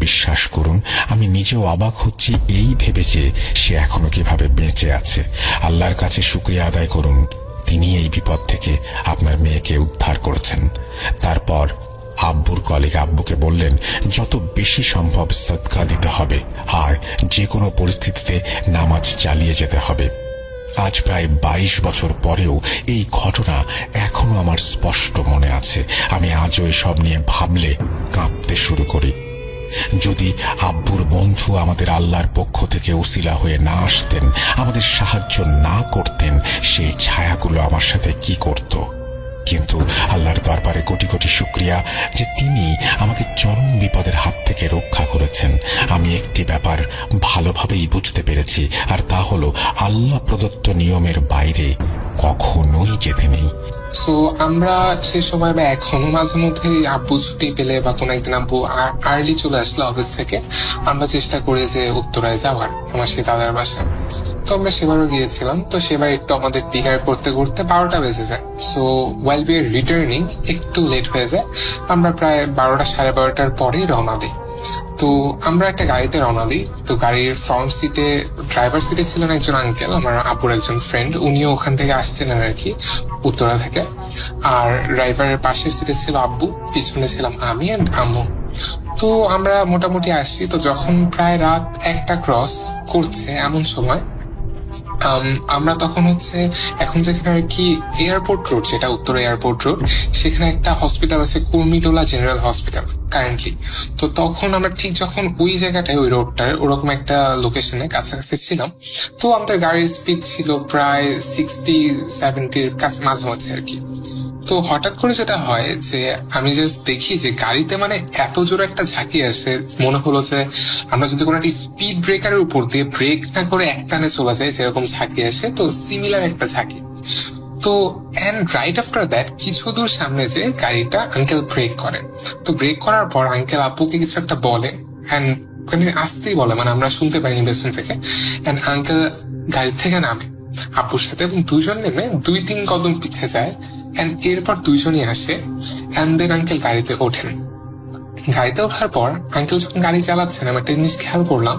বিশ্বাস করুন, আমি নিজেও অবাক হচ্ছি এই ভেবে যে সে এখনো কিভাবে বেঁচে আছে। আল্লাহর কাছে শুকরিয়া আদায় করুন, তিনি এই বিপদ থেকে আপনার মেয়েকে উদ্ধার করেছেন। তারপর আব্বুর কলিগ আব্বুকে বললেন, যত বেশি সম্ভব সদকা দিতে হবে আর যে কোনো পরিস্থিতিতে নামাজ চালিয়ে যেতে হবে। আজ প্রায় 22 বছর পরেও এই ঘটনা এখনো আমার স্পষ্ট মনে আছে। আমি আজও এসব নিয়ে ভাবলে কাঁপতে শুরু করি। যদি আব্বুর বন্ধু আমাদের আল্লাহর পক্ষ থেকে উসিলা হয়ে না আসতেন, আমাদের সাহায্য না করতেন, সেই ছায়াগুলো আমার সাথে কি করত। কিন্তু আল্লাহর দরবারে কোটি কোটি শুকরিয়া যে তিনি আমাকে চরম বিপদের হাত থেকে রক্ষা করেছেন। আমি একটি ব্যাপার ভালোভাবেই বুঝতে পেরেছি, আর তা হলো আল্লাহ প্রদত্ত নিয়মের বাইরে কখনোই যেতে নেই। সো আমরা সে সময় বা এখনো মাঝে মধ্যে আব্বু ছুটি পেলে বা কোনো একদিন আব্বু আর্লি চলে আসলে অফিস থেকে, আমরা চেষ্টা করি যে উত্তরায় যাওয়ার, আমার সেই দাদার বাসায়। তো আমরা সেবারও গিয়েছিলাম। তো সেবার একটু আমাদের ডিনার করতে করতে 12টা বেজে যায়। So while we are returning একটু লেট হয়ে যায়। আমরা প্রায় 12টা সাড়ে 12টার পরেই রওনা দিই। তো আমরা একটা গাড়িতে রওনা দিই। তো গাড়ির ফ্রন্ট সিটে, ড্রাইভার সিটে ছিলেন একজন আঙ্কেল, আমার আব্বুর একজন ফ্রেন্ড, উনিও ওখান থেকে আসছিলেন আর কি, উত্তরা থেকে। আর ড্রাইভারের পাশের সিটে ছিল আব্বু, পিছনে ছিলাম আমি এন্ড আম্মু। তো আমরা মোটামুটি আসছি। তো যখন প্রায় রাত 1টা ক্রস করছে এমন সময় আমরা তখন এখন যেখানে আর কি এয়ারপোর্ট রোড, যেটা উত্তর এয়ারপোর্ট রোড, সেখানে একটা হসপিটাল আছে, কুর্মিটোলা জেনারেল হসপিটাল কারেন্টলি। তো তখন আমরা ঠিক যখন ওই জায়গাটায়, ওই রোডটার ওরকম একটা লোকেশনে কাছাকাছি ছিলাম। তো আমাদের গাড়ির স্পিড ছিল প্রায় 60-70-র কাছে মাঝামাঝি আর কি। তো হঠাৎ করে যেটা হয় যে আমি জাস্ট দেখি যে গাড়িতে মানে এত জোরে একটা ঝাঁকি আসে, মনে হলো যে আমরা যদি কোনো একটা স্পিড ব্রেকারের উপর দিয়ে ব্রেক না করে একটানে চলে যায়, যেরকম ঝাঁকি আসে, তো সিমিলার একটা ঝাঁকি। তো এন্ড রাইট আফটার দ্যাট কিছু দূর সামনে যে গাড়িটা আঙ্কেল ব্রেক করে। তো ব্রেক করার পর আঙ্কেল আব্বুকে কিছু একটা বলে, এন্ড আসতেই বলে, মানে আমরা শুনতে পাইনি পেছন থেকে। এন্ড আঙ্কেল গাড়ি থেকে নামে আব্বুর সাথে, এবং দুজন নেমে 2-3 কদম পিছিয়ে যায়। এন্ড এরপর দুইজনই আসে, এন্ড দেন আঙ্কেল গাড়িতে ওঠেন। গাড়িতে ওঠার পর আঙ্কেল যখন গাড়ি চালাচ্ছেন, আমি একটা জিনিস খেয়াল করলাম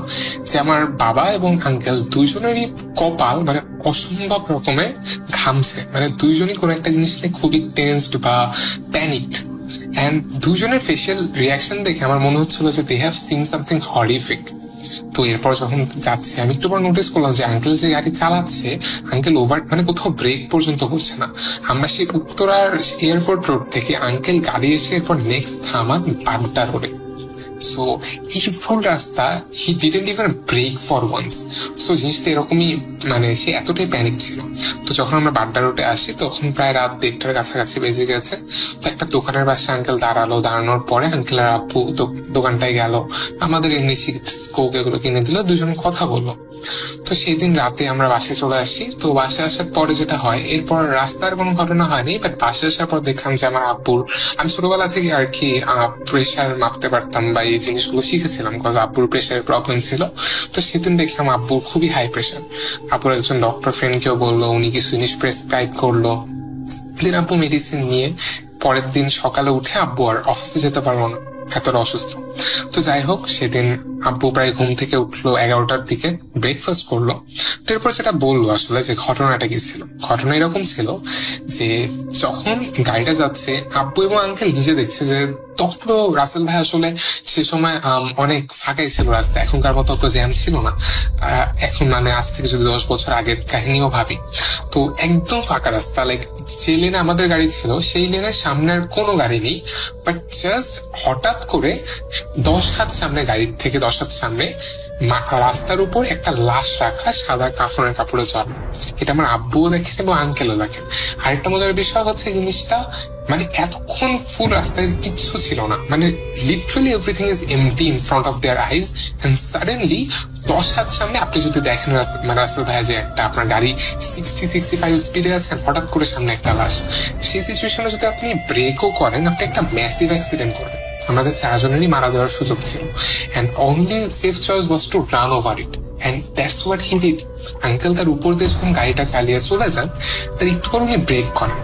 যে আমার বাবা এবং আঙ্কেল দুইজনেরই কপাল মানে অসম্ভব রকমের ঘামছে। মানে দুইজনই কোনো একটা জিনিস নিয়ে খুবই টেন্সড বা প্যানিকড। এন্ড দুইজনের ফেশিয়াল রিয়াকশন দেখে আমার মনে হচ্ছিল যে they have seen something horrific. তো এরপর যখন যাচ্ছে, আমি একটু পর নোটিস করলাম যে আঙ্কেল যে গাড়ি চালাচ্ছে, আঙ্কেল ওভার মানে কোথাও ব্রেক পর্যন্ত করছে না। আমরা সেই উত্তরার এয়ারপোর্ট রোড থেকে আঙ্কেল গাড়ি এসে এরপর নেক্সট থামান বাড্ডা রোডে। সো এই ফুল রাস্তা he didn't even brake for once. So জিনিসটা এরকমই, মানে সে এতটাই প্যানিক ছিল। তো যখন আমরা বাড্ডা রোডে আসি তখন প্রায় রাত 1:30টার কাছাকাছি বেজে গেছে। তো একটা দোকানের পাশে আঙ্কেল দাঁড়ালো, দাঁড়ানোর পরে আঙ্কেল আর আব্বু দোকানটায় গেল, আমাদের এমনি চিপস কোক এগুলো কিনে দিল, দুজন কথা বললো। তো সেই দিন রাতে আমরা বাসায় চলে আসি। তো বাসায় আসার পরে যেটা হয়, এরপর রাস্তার কোনো ঘটনা হয়নি, বাট বাসায় আসার পর দেখলাম যে আমার আব্বুর, আমি ছোটবেলা থেকে আর কি প্রেশার মাপতে পারতাম বা এই জিনিসগুলো শিখেছিলাম, বিকজ আব্বুর প্রেশারের প্রবলেম ছিল। তো সেদিন দেখলাম আব্বুর খুবই হাই প্রেশার। আব্বুর একজন ডক্টর ফ্রেন্ডকেও বললো, উনি কিছু জিনিস প্রেসক্রাইব করলো। দিন আব্বু মেডিসিন নিয়ে পরের দিন সকালে উঠে আব্বু আর অফিসে যেতে পারবো না, এতটা অসুস্থ। তো যাই হোক, সেদিন আব্বু প্রায় ঘুম থেকে উঠলো 11টার দিকে, ব্রেকফাস্ট করলো। তো এরপর যেটা বললো আসলে যে ঘটনাটা কি ছিল, ঘটনা এরকম ছিল যে যখন গাড়িটা যাচ্ছে আব্বু এবং আঙ্কেল নিজে দেখছে যে তখন তো রাসেল ভাই আসলে সে সময় অনেক ফাঁকাই ছিল রাস্তা, এখনকার মতো তো জ্যাম ছিল না। এখন মানে আজ থেকে যদি 10 বছর আগের কাহিনীও ভাবি, তো একদম ফাঁকা রাস্তা। লাইক যে লেনে আমাদের গাড়ি ছিল সেই লেনে সামনের কোনো গাড়ি নেই, বাট জাস্ট হঠাৎ করে 10 হাত সামনে, গাড়ির থেকে 10 হাত সামনে রাস্তার উপর একটা লাশ রাখা, সাদা কাফনের কাপড়ে জড়ানো। এটা আমার আব্বুও দেখেন এবং আঙ্কেলও দেখেন। আরেকটা মজার বিষয় হচ্ছে জিনিসটা, মানে এতক্ষণ ফুল রাস্তায় কিচ্ছু ছিল না, মানে literally everything is empty in front of their eyes, and suddenly 10 হাত সামনে আপনি যদি দেখেন রাস্তা ভাই যে একটা আপনার গাড়ি 60-65 স্পিডে আছেন, হঠাৎ করে সামনে একটা লাশ। সেই সিচুয়েশনে যদি আপনি ব্রেকও করেন, আপনি একটা ম্যাসিভ অ্যাক্সিডেন্ট করবেন। আমাদের 4 জনেরই মারা যাওয়ার সুযোগ ছিল, and only safe choice was to run over it, and that's what he did. Uncle তার উপর দিয়ে যখন গাড়িটা চালিয়ে চলে যান, তার একটু পর উনি ব্রেক করেন,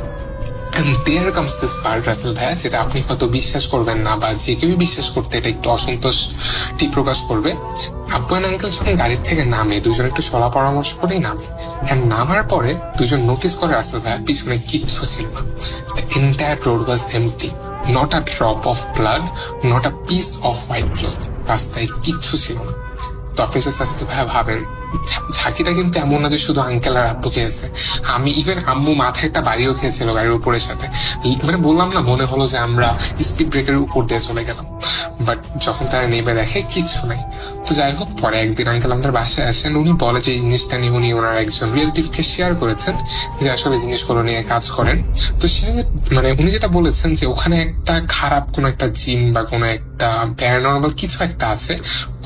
and there comes this part Rasel ভাইয়া, যেটা আপনি হয়তো বিশ্বাস করবেন না বা যে কেউ বিশ্বাস করতে এটা একটু অসন্তোষটি প্রকাশ করবে। আব্বু আর আঙ্কেল যখন গাড়ির থেকে নামে, দুজন একটু সলা পরামর্শ করেই নামে, and নামার পরে দুজন নোটিস করে রাসেল ভাইয়া পিছনে কিচ্ছু ছিল না। The entire road was empty. Not a drop of blood, not a piece of white cloth. রাস্তায় কিচ্ছু ছিল না। তো আপনি জাস্ট ভাবেন, ঝাঁকিটা কিন্তু এমন না যে শুধু আঙ্কেল আর আব্বু খেয়েছে, আমি ইভেন আম্মু মাথায় একটা বাড়িও খেয়েছিল গাড়ির উপরের সাথে। মানে বললাম না, মনে হলো যে আমরা স্পিড ব্রেকের উপর দিয়ে চলে গেলাম, বাট যখন তারা নেমে দেখে কিচ্ছু নাই। তো যাই হোক, পরে একদিন আঙ্কেল আমাদের বাসায় আসেন, উনি বলে যে এই জিনিসটা নিয়ে উনি ওনার একজন রিলেটিভকে শেয়ার করেছেন যে আসলে জিনিসগুলো নিয়ে কাজ করেন। তো মানে উনি যেটা বলেছেন যে ওখানে একটা খারাপ কোনো একটা জিন বা কোনো একটা প্যারানর্মাল কিছু একটা আছে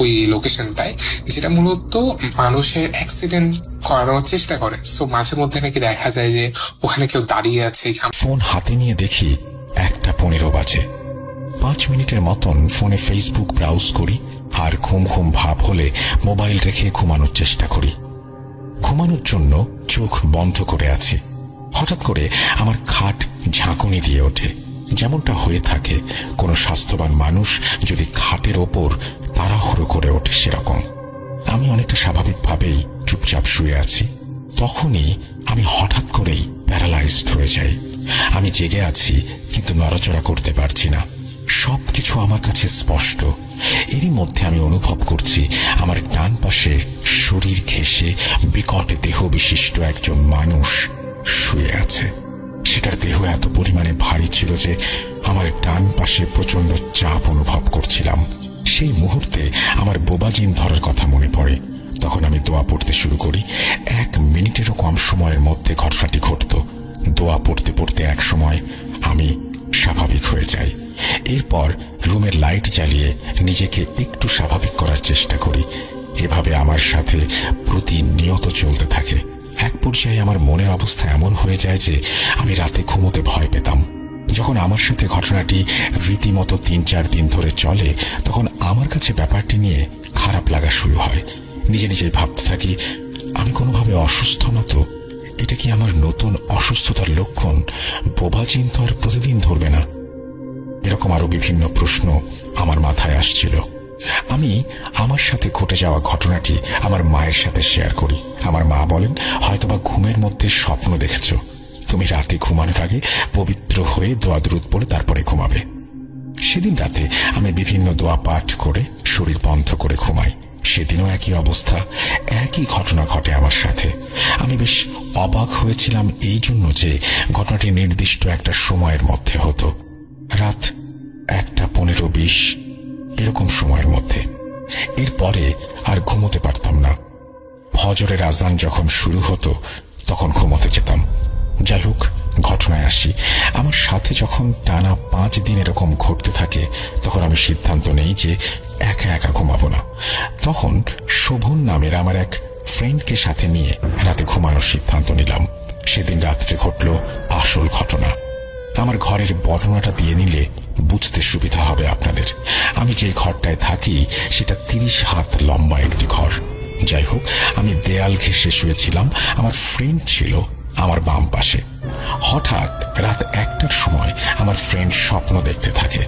ওই লোকেশনটায়, যেটা মূলত মানুষের অ্যাক্সিডেন্ট করানোর চেষ্টা করে। সো মাঝে মধ্যে নাকি দেখা যায় যে ওখানে কেউ দাঁড়িয়ে আছে। ফোন হাতে নিয়ে দেখি 1:15 বাজে। 5 মিনিটের মতন ফোনে ফেসবুক ব্রাউজ করি, আর ঘুম ঘুম ভাব হলে মোবাইল রেখে ঘুমানোর চেষ্টা করি। ঘুমানোর জন্য চোখ বন্ধ করে আছি, হঠাৎ করে আমার খাট ঝাঁকুনি দিয়ে ওঠে, যেমনটা হয়ে থাকে কোনো স্বাস্থ্যবান মানুষ যদি খাটের ওপর তাড়াহুড়ো করে ওঠে সেরকম। আমি অনেকটা স্বাভাবিকভাবেই চুপচাপ শুয়ে আছি। তখনই আমি হঠাৎ করেই প্যারালাইজড হয়ে যাই। আমি জেগে আছি কিন্তু নড়াচড়া করতে পারছি না। সবকিছু আমার কাছে স্পষ্ট। এরই মধ্যে আমি অনুভব করছি আমার ডান পাশে শরীর ঘেঁষে বিকট দেহ বিশিষ্ট একজন মানুষ শুয়ে আছে। সেটার দেহ এত পরিমাণে ভারী ছিল যে আমার ডান পাশে প্রচন্ড চাপ অনুভব করছিলাম। সেই মুহূর্তে আমার বোবাজিন ধরার কথা মনে পড়ে। তখন আমি দোয়া পড়তে শুরু করি। 1 মিনিটেরও কম সময়ের মধ্যে ঘটনাটি ঘটত। দোয়া পড়তে পড়তে এক সময় আমি স্বাভাবিক হয়ে যাই। এরপর রুমের লাইট জ্বালিয়ে নিজেকে একটু স্বাভাবিক করার চেষ্টা করি। এভাবে আমার সাথে প্রতিনিয়ত চলতে থাকে। এক পর্যায়ে আমার মনের অবস্থা এমন হয়ে যায় যে আমি রাতে ঘুমোতে ভয় পেতাম। যখন আমার সাথে ঘটনাটি রীতিমতো 3-4 দিন ধরে চলে, তখন আমার কাছে ব্যাপারটি নিয়ে খারাপ লাগা শুরু হয়। নিজে নিজেই ভাবতে থাকি, আমি কোনোভাবে অসুস্থ না তো? এটা কি আমার নতুন অসুস্থতার লক্ষণ? বোবাজিন তো আর প্রতিদিন ধরবে না। এরকম আরো বিভিন্ন প্রশ্ন আমার মাথায় আসছিল। আমি আমার সাথে ঘটে যাওয়া ঘটনাটি আমার মায়ের সাথে শেয়ার করি। আমার মা বলেন, হয়তোবা ঘুমের মধ্যে স্বপ্ন দেখেছ। তুমি রাতে ঘুমানোর আগে পবিত্র হয়ে দোয়া দুরূদ পড়ে তারপরে ঘুমাবে। সেদিন রাতে আমি বিভিন্ন দোয়া পাঠ করে শরীর বন্ধ করে ঘুমাই। সেদিনও একই অবস্থা, একই ঘটনা ঘটে আমার সাথে। আমি বেশ অবাক হয়েছিলাম এই জন্য যে ঘটনাটি নির্দিষ্ট একটা সময়ের মধ্যে হতো। রাত 1:15-20। এরকম সময়ের মধ্যে। এরপরে আর ঘুমোতে পারতাম না। ফজরের আজান যখন শুরু হতো তখন ঘুমোতে যেতাম। যাই হোক, ঘটনায় আসি। আমার সাথে যখন টানা 5 দিন এরকম ঘটতে থাকে তখন আমি সিদ্ধান্ত নেই যে একা একা ঘুমাবো না। তখন শোভন নামের আমার এক ফ্রেন্ডকে সাথে নিয়ে রাতে ঘুমানোর সিদ্ধান্ত নিলাম। সেদিন রাত্রে ঘটল আসল ঘটনা। আমার ঘরের বর্ণনাটা দিয়ে নিলে বুঝতে সুবিধা হবে আপনাদের। আমি যে ঘরটায় থাকি সেটা 30 হাত লম্বা একটি ঘর। যাই হোক, আমি দেয়াল ঘেঁষে শুয়েছিলাম। আমার ফ্রেন্ড ছিল আমার বাম পাশে। হঠাৎ রাত 1টার সময় আমার ফ্রেন্ড স্বপ্ন দেখতে থাকে।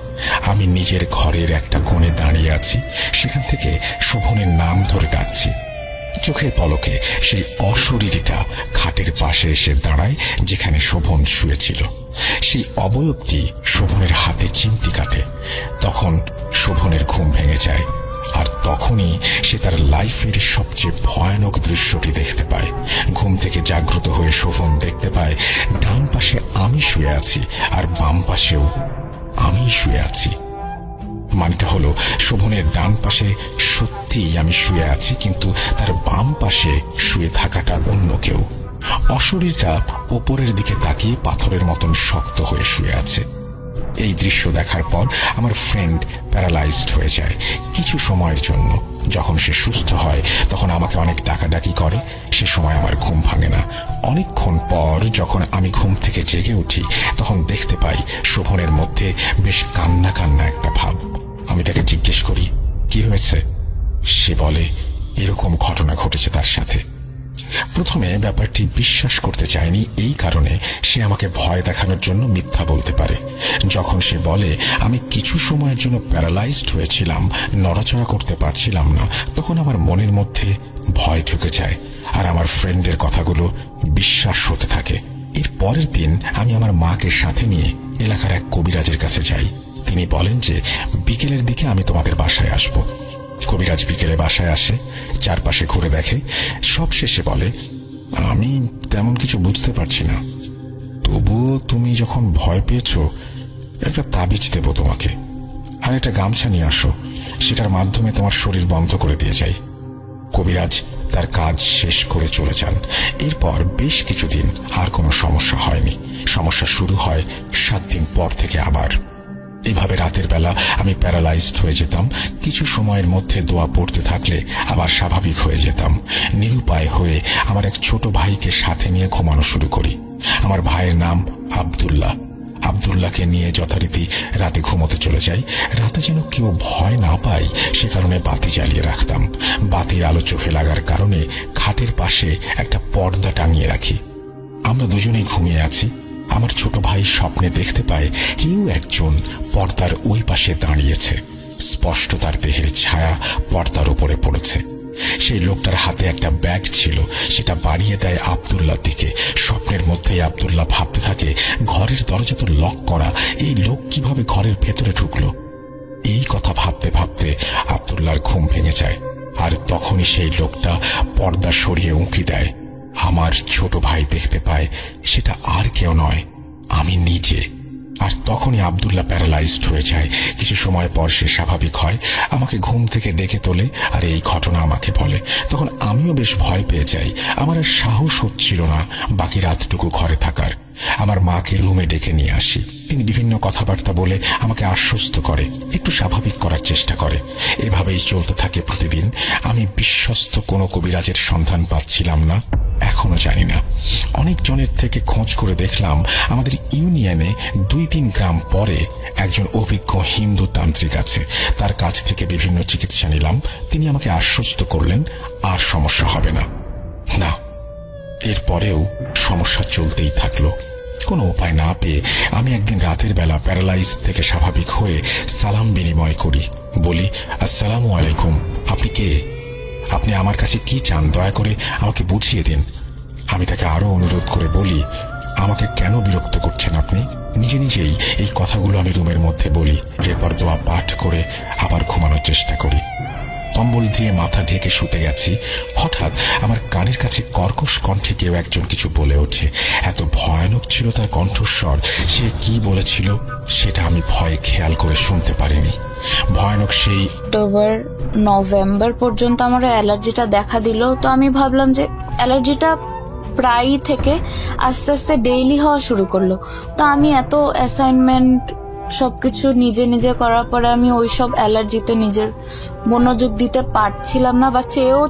আমি নিজের ঘরের একটা কোণে দাঁড়িয়ে আছি, সেখান থেকে শোভনের নাম ধরে ডাকছি। চোখের পলকে সেই অশরীরীটা খাটের পাশে এসে দাঁড়ায় যেখানে শোভন শুয়েছিল। সেই অবয়বটি শোভনের হাতে চিমটি কাটে। তখন শোভনের ঘুম ভেঙে যায়, আর তখনই সে তার লাইফের সবচেয়ে ভয়ানক দৃশ্যটি দেখতে পায়। ঘুম থেকে জাগ্রত হয়ে শোভন দেখতে পায় ডান পাশে আমি শুয়ে আছি আর বাম পাশেও আমি শুয়ে আছি। মানটা হলো, শোভনের ডান পাশে সত্যিই আমি শুয়ে আছি, কিন্তু তার বাম পাশে শুয়ে থাকাটা অন্য কেউ। অশরীরটা ওপরের দিকে তাকিয়ে পাথরের মতন শক্ত হয়ে শুয়ে আছে। এই দৃশ্য দেখার পর আমার ফ্রেন্ড প্যারালাইজড হয়ে যায় কিছু সময়ের জন্য। যখন সে সুস্থ হয় তখন আমাকে অনেক ডাকাডাকি করে। সে সময় আমার ঘুম ভাঙে না। অনেকক্ষণ পর যখন আমি ঘুম থেকে জেগে উঠি তখন দেখতে পাই শোভনের মধ্যে বেশ কান্না কান্না একটা ভাব। আমি তাকে জিজ্ঞেস করি, কি হয়েছে? সে বলে এরকম ঘটনা ঘটেছে তার সাথে। প্রথমে ব্যাপারটি বিশ্বাস করতে চায়নি, এই কারণে সে আমাকে ভয় দেখানোর জন্য মিথ্যা বলতে পারে। যখন সে বলে আমি কিছু সময়ের জন্য প্যারালাইজড হয়েছিলাম, নড়াচড়া করতে পারছিলাম না, তখন আমার মনের মধ্যে ভয় ঢুকে যায় আর আমার ফ্রেন্ডের কথাগুলো বিশ্বাস হতে থাকে। এর পরের দিন আমি আমার মাকে সাথে নিয়ে এলাকার এক কবিরাজের কাছে যাই। তিনি বলেন যে বিকেলের দিকে আমি তোমাদের বাসায় আসব। কবিরাজ বিকেলে বাসায় আসে, চারপাশে ঘুরে দেখে, সব শেষে বলে আমি তেমন কিছু বুঝতে পারছি না, তবুও তুমি যখন ভয় পেয়েছো একটা তাবিজ দেব তোমাকে, আর একটা গামছা নিয়ে আসো, সেটার মাধ্যমে তোমার শরীর বন্ধ করে দিয়ে যাই। কবিরাজ তার কাজ শেষ করে চলে যান। এরপর বেশ কিছুদিন আর কোনো সমস্যা হয়নি। সমস্যা শুরু হয় 7 দিন পর থেকে আবার। এভাবে রাতের বেলা আমি প্যারালাইজড হয়ে যেতাম। কিছু সময়ের মধ্যে দোয়া পড়তে থাকলে আবার স্বাভাবিক হয়ে যেতাম। নিরুপায় হয়ে আমার এক ছোট ভাইকে সাথে নিয়ে ঘুমানো শুরু করি। আমার ভাইয়ের নাম আব্দুল্লাহ। আব্দুল্লাহকে নিয়ে যথারীতি রাতে ঘুমোতে চলে যাই। রাতে যেন কেউ ভয় না পায় সে কারণে বাতি জ্বালিয়ে রাখতাম। বাতির আলো চোখে লাগার কারণে খাটের পাশে একটা পর্দা টাঙিয়ে রাখি। আমরা দুজনেই ঘুমিয়ে আছি। আমার ছোট ভাই স্বপ্নে দেখতে পায় কেউ একজন পর্দার ওই পাশে দাঁড়িয়েছে। স্পষ্ট তার দেহের ছায়া পর্দার উপরে পড়েছে। সেই লোকটার হাতে একটা ব্যাগ ছিল, সেটা বাড়িয়ে দেয় আব্দুল্লাহর দিকে। স্বপ্নের মধ্যেই আব্দুল্লাহ ভাবতে থাকে ঘরের দরজা তো লক করা, এই লোক কিভাবে ঘরের ভেতরে ঢুকলো। এই কথা ভাবতে ভাবতে আব্দুল্লাহর ঘুম ভেঙে যায়, আর তখনই সেই লোকটা পর্দা সরিয়ে উঁকি দেয়। আমার ছোট ভাই দেখতে পায় সেটা আর কেউ নয়, আমি নিজে। আর তখনই আব্দুল্লাহ প্যারালাইজড হয়ে যায়। কিছু সময় পর সে স্বাভাবিক হয়, আমাকে ঘুম থেকে ডেকে তোলে আর এই ঘটনা আমাকে বলে। তখন আমিও বেশ ভয় পেয়ে যাই। আমার আর সাহস হচ্ছিল না বাকি রাতটুকু ঘরে থাকার। আমার মাকে রুমে ডেকে নিয়ে আসি। তিনি বিভিন্ন কথাবার্তা বলে আমাকে আশ্বস্ত করে, একটু স্বাভাবিক করার চেষ্টা করে। এভাবেই চলতে থাকে প্রতিদিন। আমি বিশ্বস্ত কোনো কবিরাজের সন্ধান পাচ্ছিলাম না, এখনো জানি না। অনেকজনের থেকে খোঁজ করে দেখলাম আমাদের ইউনিয়নে 2-3 গ্রাম পরে একজন অভিজ্ঞ হিন্দু তান্ত্রিক আছে। তার কাছ থেকে বিভিন্ন চিকিৎসা নিলাম। তিনি আমাকে আশ্বস্ত করলেন আর সমস্যা হবে না। না, এরপরেও সমস্যা চলতেই থাকলো। কোনো উপায় না পেয়ে আমি একদিন রাতের বেলা প্যারালাইজ থেকে স্বাভাবিক হয়ে সালাম বিনিময় করি। বলি, আসসালামু আলাইকুম, আপনি কে? আপনি আমার কাছে কি চান দয়া করে আমাকে বুঝিয়ে দিন। আমি তাকে আরো অনুরোধ করে বলি, আমাকে কেন বিরক্ত করছেন আপনি? নিজে নিজেই এই কথাগুলো আমি রুমের মধ্যে বলি। এরপর দোয়া পাঠ করে আবার ঘুমানোর চেষ্টা করি। কম্বল দিয়ে মাথা ঢেকে শুতে গেছি। হঠাৎ আমার কানের কাছে কর্কশ কণ্ঠে কেউ একজন কিছু বলে ওঠে। এত ভয়ানক ছিল তার কণ্ঠস্বর। সে কি বলেছিল সেটা আমি ভয়ে খেয়াল করে শুনতে পারিনি। ভয়ানক সেই অক্টোবর নভেম্বর পর্যন্ত আমার অ্যালার্জিটা দেখা দিল। তো আমি ভাবলাম যে অ্যালার্জিটা প্রায় থেকে আস্তে আস্তে ডেইলি হওয়া শুরু করলো। তো আমি এত অ্যাসাইনমেন্ট সবকিছু নিজে নিজে করার পরে আমি ওইসব অ্যালার্জিতে নিজের মনোযোগ দিতে পারছিলাম না, বা চেয়েও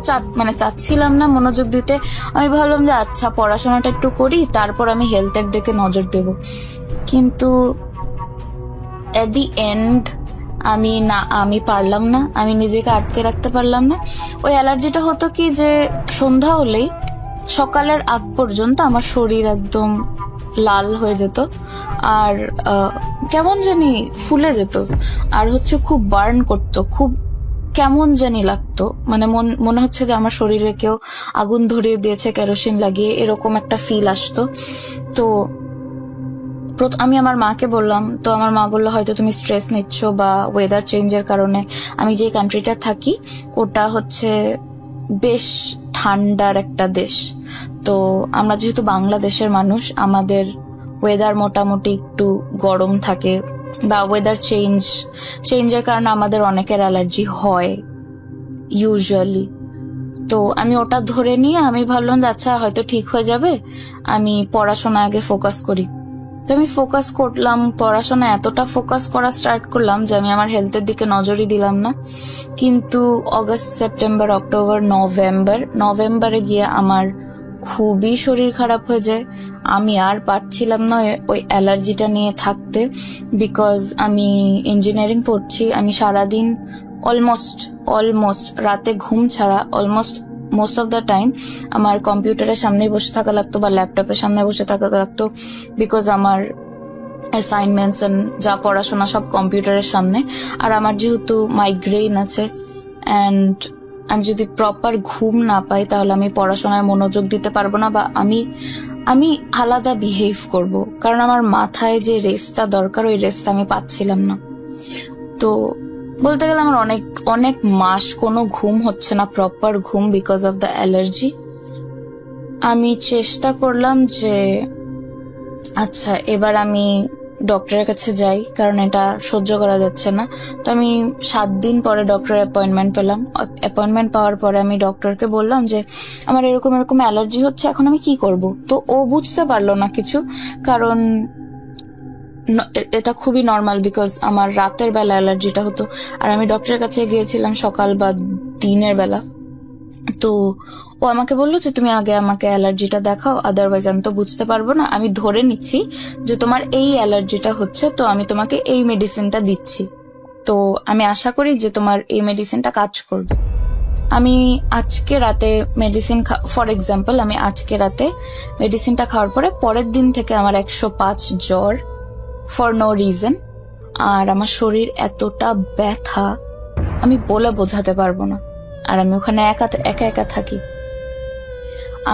চাচ্ছিলাম না মনোযোগ দিতে। আমি ভাবলাম যে আচ্ছা পড়াশোনাটা একটু করি, তারপর আমি হেলথের দিকে নজর দেব। কিন্তু এট দি এন্ড আমি পারলাম না, আমি নিজেকে আটকে রাখতে পারলাম না। ওই অ্যালার্জিটা হতো কি যে সন্ধ্যা হলেই সকালের আগ পর্যন্ত আমার শরীর একদম লাল হয়ে যেত, আর কেমন জানি ফুলে যেত, আর হচ্ছে খুব বার্ন করতো, খুব কেমন জানি লাগতো, মানে মনে হচ্ছে যে আমার শরীরে কেউ আগুন ধরিয়ে দিয়েছে কেরোসিন লাগিয়ে, এরকম একটা ফিল আসতো। তো আমি আমার মাকে বললাম, তো আমার মা বললো হয়তো তুমি স্ট্রেস নিচ্ছ বা ওয়েদার চেঞ্জের কারণে। আমি যে কান্ট্রিটা থাকি ওটা হচ্ছে বেশ ঠান্ডার একটা দেশ। তো আমরা যেহেতু বাংলাদেশের মানুষ, আমাদের ওয়েদার মোটামুটি একটু গরম থাকে, বা ওয়েদার চেঞ্জের কারণে আমাদের অনেকের অ্যালার্জি হয় ইউজুয়ালি। তো আমি ওটা ধরে নিয়ে আমি ভাবলাম যে আচ্ছা হয়তো ঠিক হয়ে যাবে, আমি পড়াশোনা আগে ফোকাস করি। তো আমি ফোকাস করলাম, পড়াশোনা এতটা ফোকাস করা স্টার্ট করলাম যে আমি আমার হেলথের দিকে নজরই দিলাম না। কিন্তু অগস্ট, সেপ্টেম্বর, অক্টোবর, নভেম্বরে গিয়ে আমার খুবই শরীর খারাপ হয়ে যায়। আমি আর পারছিলাম না ওই অ্যালার্জিটা নিয়ে থাকতে, বিকজ আমি ইঞ্জিনিয়ারিং পড়ছি। আমি সারাদিন অলমোস্ট রাতে ঘুম ছাড়া মোস্ট অফ দ্য টাইম আমার কম্পিউটারের সামনেই বসে থাকা লাগতো বা ল্যাপটপের সামনে বসে থাকা লাগতো, বিকজ আমার অ্যাসাইনমেন্টস যা পড়াশোনা সব কম্পিউটারের সামনে। আর আমার যেহেতু মাইগ্রেন আছে, অ্যান্ড আমি যদি প্রপার ঘুম না পাই তাহলে আমি পড়াশোনায় মনোযোগ দিতে পারবো না, বা আমি আলাদা বিহেভ করব, কারণ আমার মাথায় যে রেস্টটা দরকার ওই রেস্ট আমি পাচ্ছিলাম না। তো বলতে গেলে আমার অনেক মাস কোনো ঘুম হচ্ছে না, প্রপার ঘুম, বিকজ অফ দ্য অ্যালার্জি। আমি চেষ্টা করলাম যে আচ্ছা এবার আমি ডক্টরের কাছে যাই, কারণ এটা সহ্য করা যাচ্ছে না। তো আমি 7 দিন পরে ডক্টরের অ্যাপয়েন্টমেন্ট পেলাম। অ্যাপয়েন্টমেন্ট পাওয়ার পরে আমি ডক্টরকে বললাম যে আমার এরকম অ্যালার্জি হচ্ছে, এখন আমি কি করব। তো ও বুঝতে পারলো না কিছু, কারণ এটা খুবই নর্মাল, বিকজ আমার রাতের বেলা অ্যালার্জিটা হতো, আর আমি ডক্টরের কাছে গিয়েছিলাম সকাল বা দিনের বেলা। তো ও আমাকে বললো যে তুমি আগে আমাকে অ্যালার্জিটা দেখাও, আদারওয়াইজ আমি তো বুঝতে পারবো না। আমি ধরে নিচ্ছি যে তোমার এই অ্যালার্জিটা হচ্ছে, তো আমি তোমাকে এই মেডিসিনটা দিচ্ছি, তো আমি আশা করি যে তোমার এই মেডিসিনটা কাজ করবে। আমি আজকে রাতে ফর এক্সাম্পল আমি আজকে রাতে মেডিসিনটা খাওয়ার পরে পরের দিন থেকে আমার 105 জ্বর, ফর নো রিজন। আর আমার শরীর এতটা ব্যথা আমি বলে বোঝাতে পারবো না। আর আমি ওখানে একা থাকি।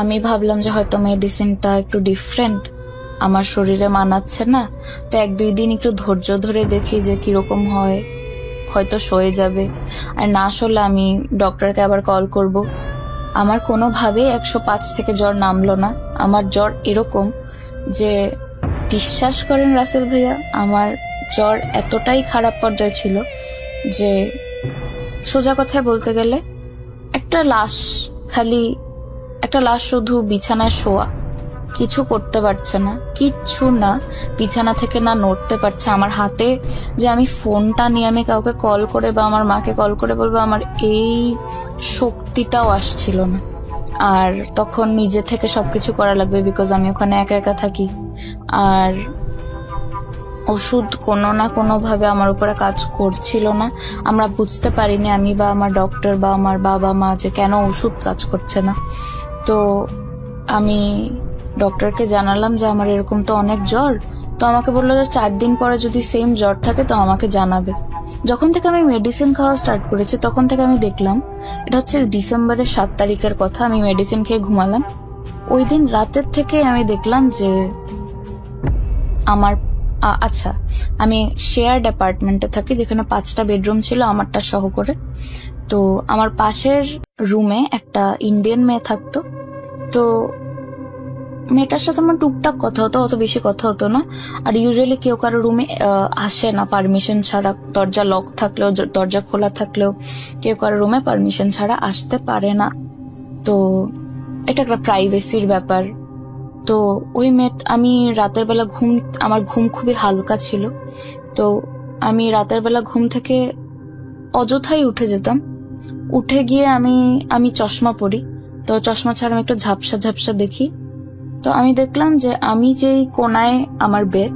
আমি ভাবলাম যে হয়তো মেডিসিনটা একটু ডিফারেন্ট, আমার শরীরে মানাচ্ছে না, তো 1-2 দিন একটু ধৈর্য ধরে দেখি যে কিরকম হয়, হয়তো সয়ে যাবে। আর না আসলে আমি ডক্টরকে আবার কল করব। আমার কোনোভাবেই 105 থেকে জ্বর নামলো না। আমার জ্বর এরকম যে বিশ্বাস করেন রাসেল ভাইয়া, আমার জ্বর এতটাই খারাপ পর্যায়ে ছিল যে সোজা কথায় বলতে গেলে একটা লাশ শুধু বিছানায় শোয়া, কিছু করতে পারছে না, কিচ্ছু না, বিছানা থেকে না নড়তে পারছে। আমার হাতে যে আমি ফোনটা নিয়ে আমি কাউকে কল করে বা আমার মাকে কল করে বলবো, আমার এই শক্তিটাও আসছিল না। আর তখন নিজে থেকে সবকিছু করা লাগবে, বিকজ আমি ওখানে একা থাকি। আর ওষুধ কোনো না কোনো ভাবে আমার উপরে কাজ করছিল না। আমরা বুঝতে পারিনি, আমি বা আমার ডক্টর বা আমার বাবা মা, যে কেন ওষুধ কাজ করছে না। তো আমি ডক্টরকে জানালাম যে আমার এরকম তো অনেক জ্বর। তো আমাকে বললো যে 4 দিন পরে যদি সেম জ্বর থাকে তো আমাকে জানাবে। যখন থেকে আমি মেডিসিন খাওয়া স্টার্ট করেছি তখন থেকে আমি দেখলাম, এটা হচ্ছে ডিসেম্বরের 7 তারিখের কথা, আমি মেডিসিন খেয়ে ঘুমালাম। ওই দিন রাতের থেকে আমি দেখলাম যে আমার আমি শেয়ার্ড অ্যাপার্টমেন্টে থাকি, যেখানে 5টা বেডরুম ছিল আমারটা সহ করে। তো আমার পাশের রুমে একটা ইন্ডিয়ান মেয়ে থাকতো। তো মেয়েটার সাথে আমার টুকটাক কথা হতো, অত বেশি কথা হতো না। আর ইউজুয়ালি কেউ কারো রুমে আসে না পারমিশন ছাড়া, দরজা লক থাকলেও দরজা খোলা থাকলেও কেউ কারো রুমে পারমিশন ছাড়া আসতে পারে না। তো এটা একটা প্রাইভেসির ব্যাপার। তো ওই আমি রাতের বেলা আমার ঘুম খুবই হালকা ছিল। তো আমি রাতের বেলা ঘুম থেকে অযথাই উঠে যেতাম। উঠে গিয়ে আমি চশমা পরি, তো চশমা ছাড়া আমি একটু ঝাপসা ঝাপসা দেখি। তো আমি দেখলাম যে আমি যেই কোনায় আমার বেড,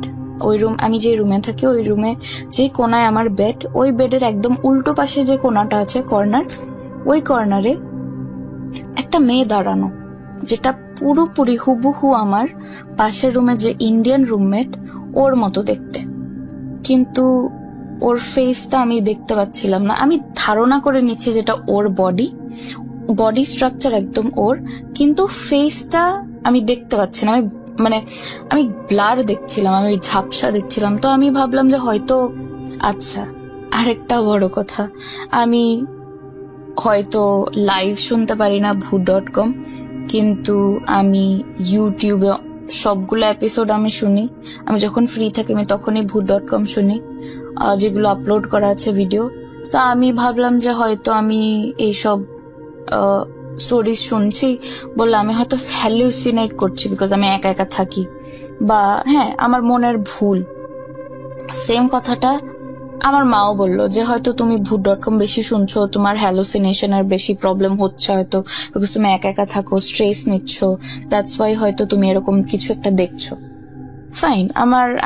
আমি যে রুমে থাকি ওই রুমে যেই কোনায় আমার বেড, ওই বেডের একদম উল্টো পাশে যে কোনাটা আছে কর্নার, ওই কর্নারে একটা মেয়ে দাঁড়ানো, যেটা পুরোপুরি হুবহু আমার পাশের রুমে যে ইন্ডিয়ান রুমমেট ওর মতো দেখতে। কিন্তু ওর ফেসটা আমি দেখতে পাচ্ছিলাম না। আমি ধারণা করে নিচ্ছি যেটা ওর বডি স্ট্রাকচার একদম ওর, কিন্তু ফেসটা আমি দেখতে পাচ্ছি না। আমি ব্লার দেখছিলাম, আমি ঝাপসা দেখছিলাম। তো আমি ভাবলাম যে হয়তো, আচ্ছা আরেকটা বড় কথা, আমি হয়তো লাইভ শুনতে পারি না ভূত.com, কিন্তু আমি ইউটিউবে সবগুলো এপিসোড আমি শুনি। আমি যখন ফ্রি থাকি আমি তখনই ভূত.com শুনি, যেগুলো আপলোড করা আছে ভিডিও। তো আমি ভাবলাম যে হয়তো আমি এইসব স্টোরিজ শুনছি বললে আমি হয়তো হ্যালুসিনেট করছি, বিকজ আমি একা একা থাকি, বা হ্যাঁ আমার মনের ভুল। সেম কথাটা আমার মাও বললো যে হয়তো তুমি ভূত.com বেশি শুনছো, তোমার হ্যালুসিনেশনের বেশি প্রবলেম হচ্ছে হয়তো, বিকজ তুমি একা একা থাকো, স্ট্রেস নিচ্ছ, দ্যাটস ওয়াই হয়তো তুমি এরকম কিছু একটা দেখছো। ফাইন,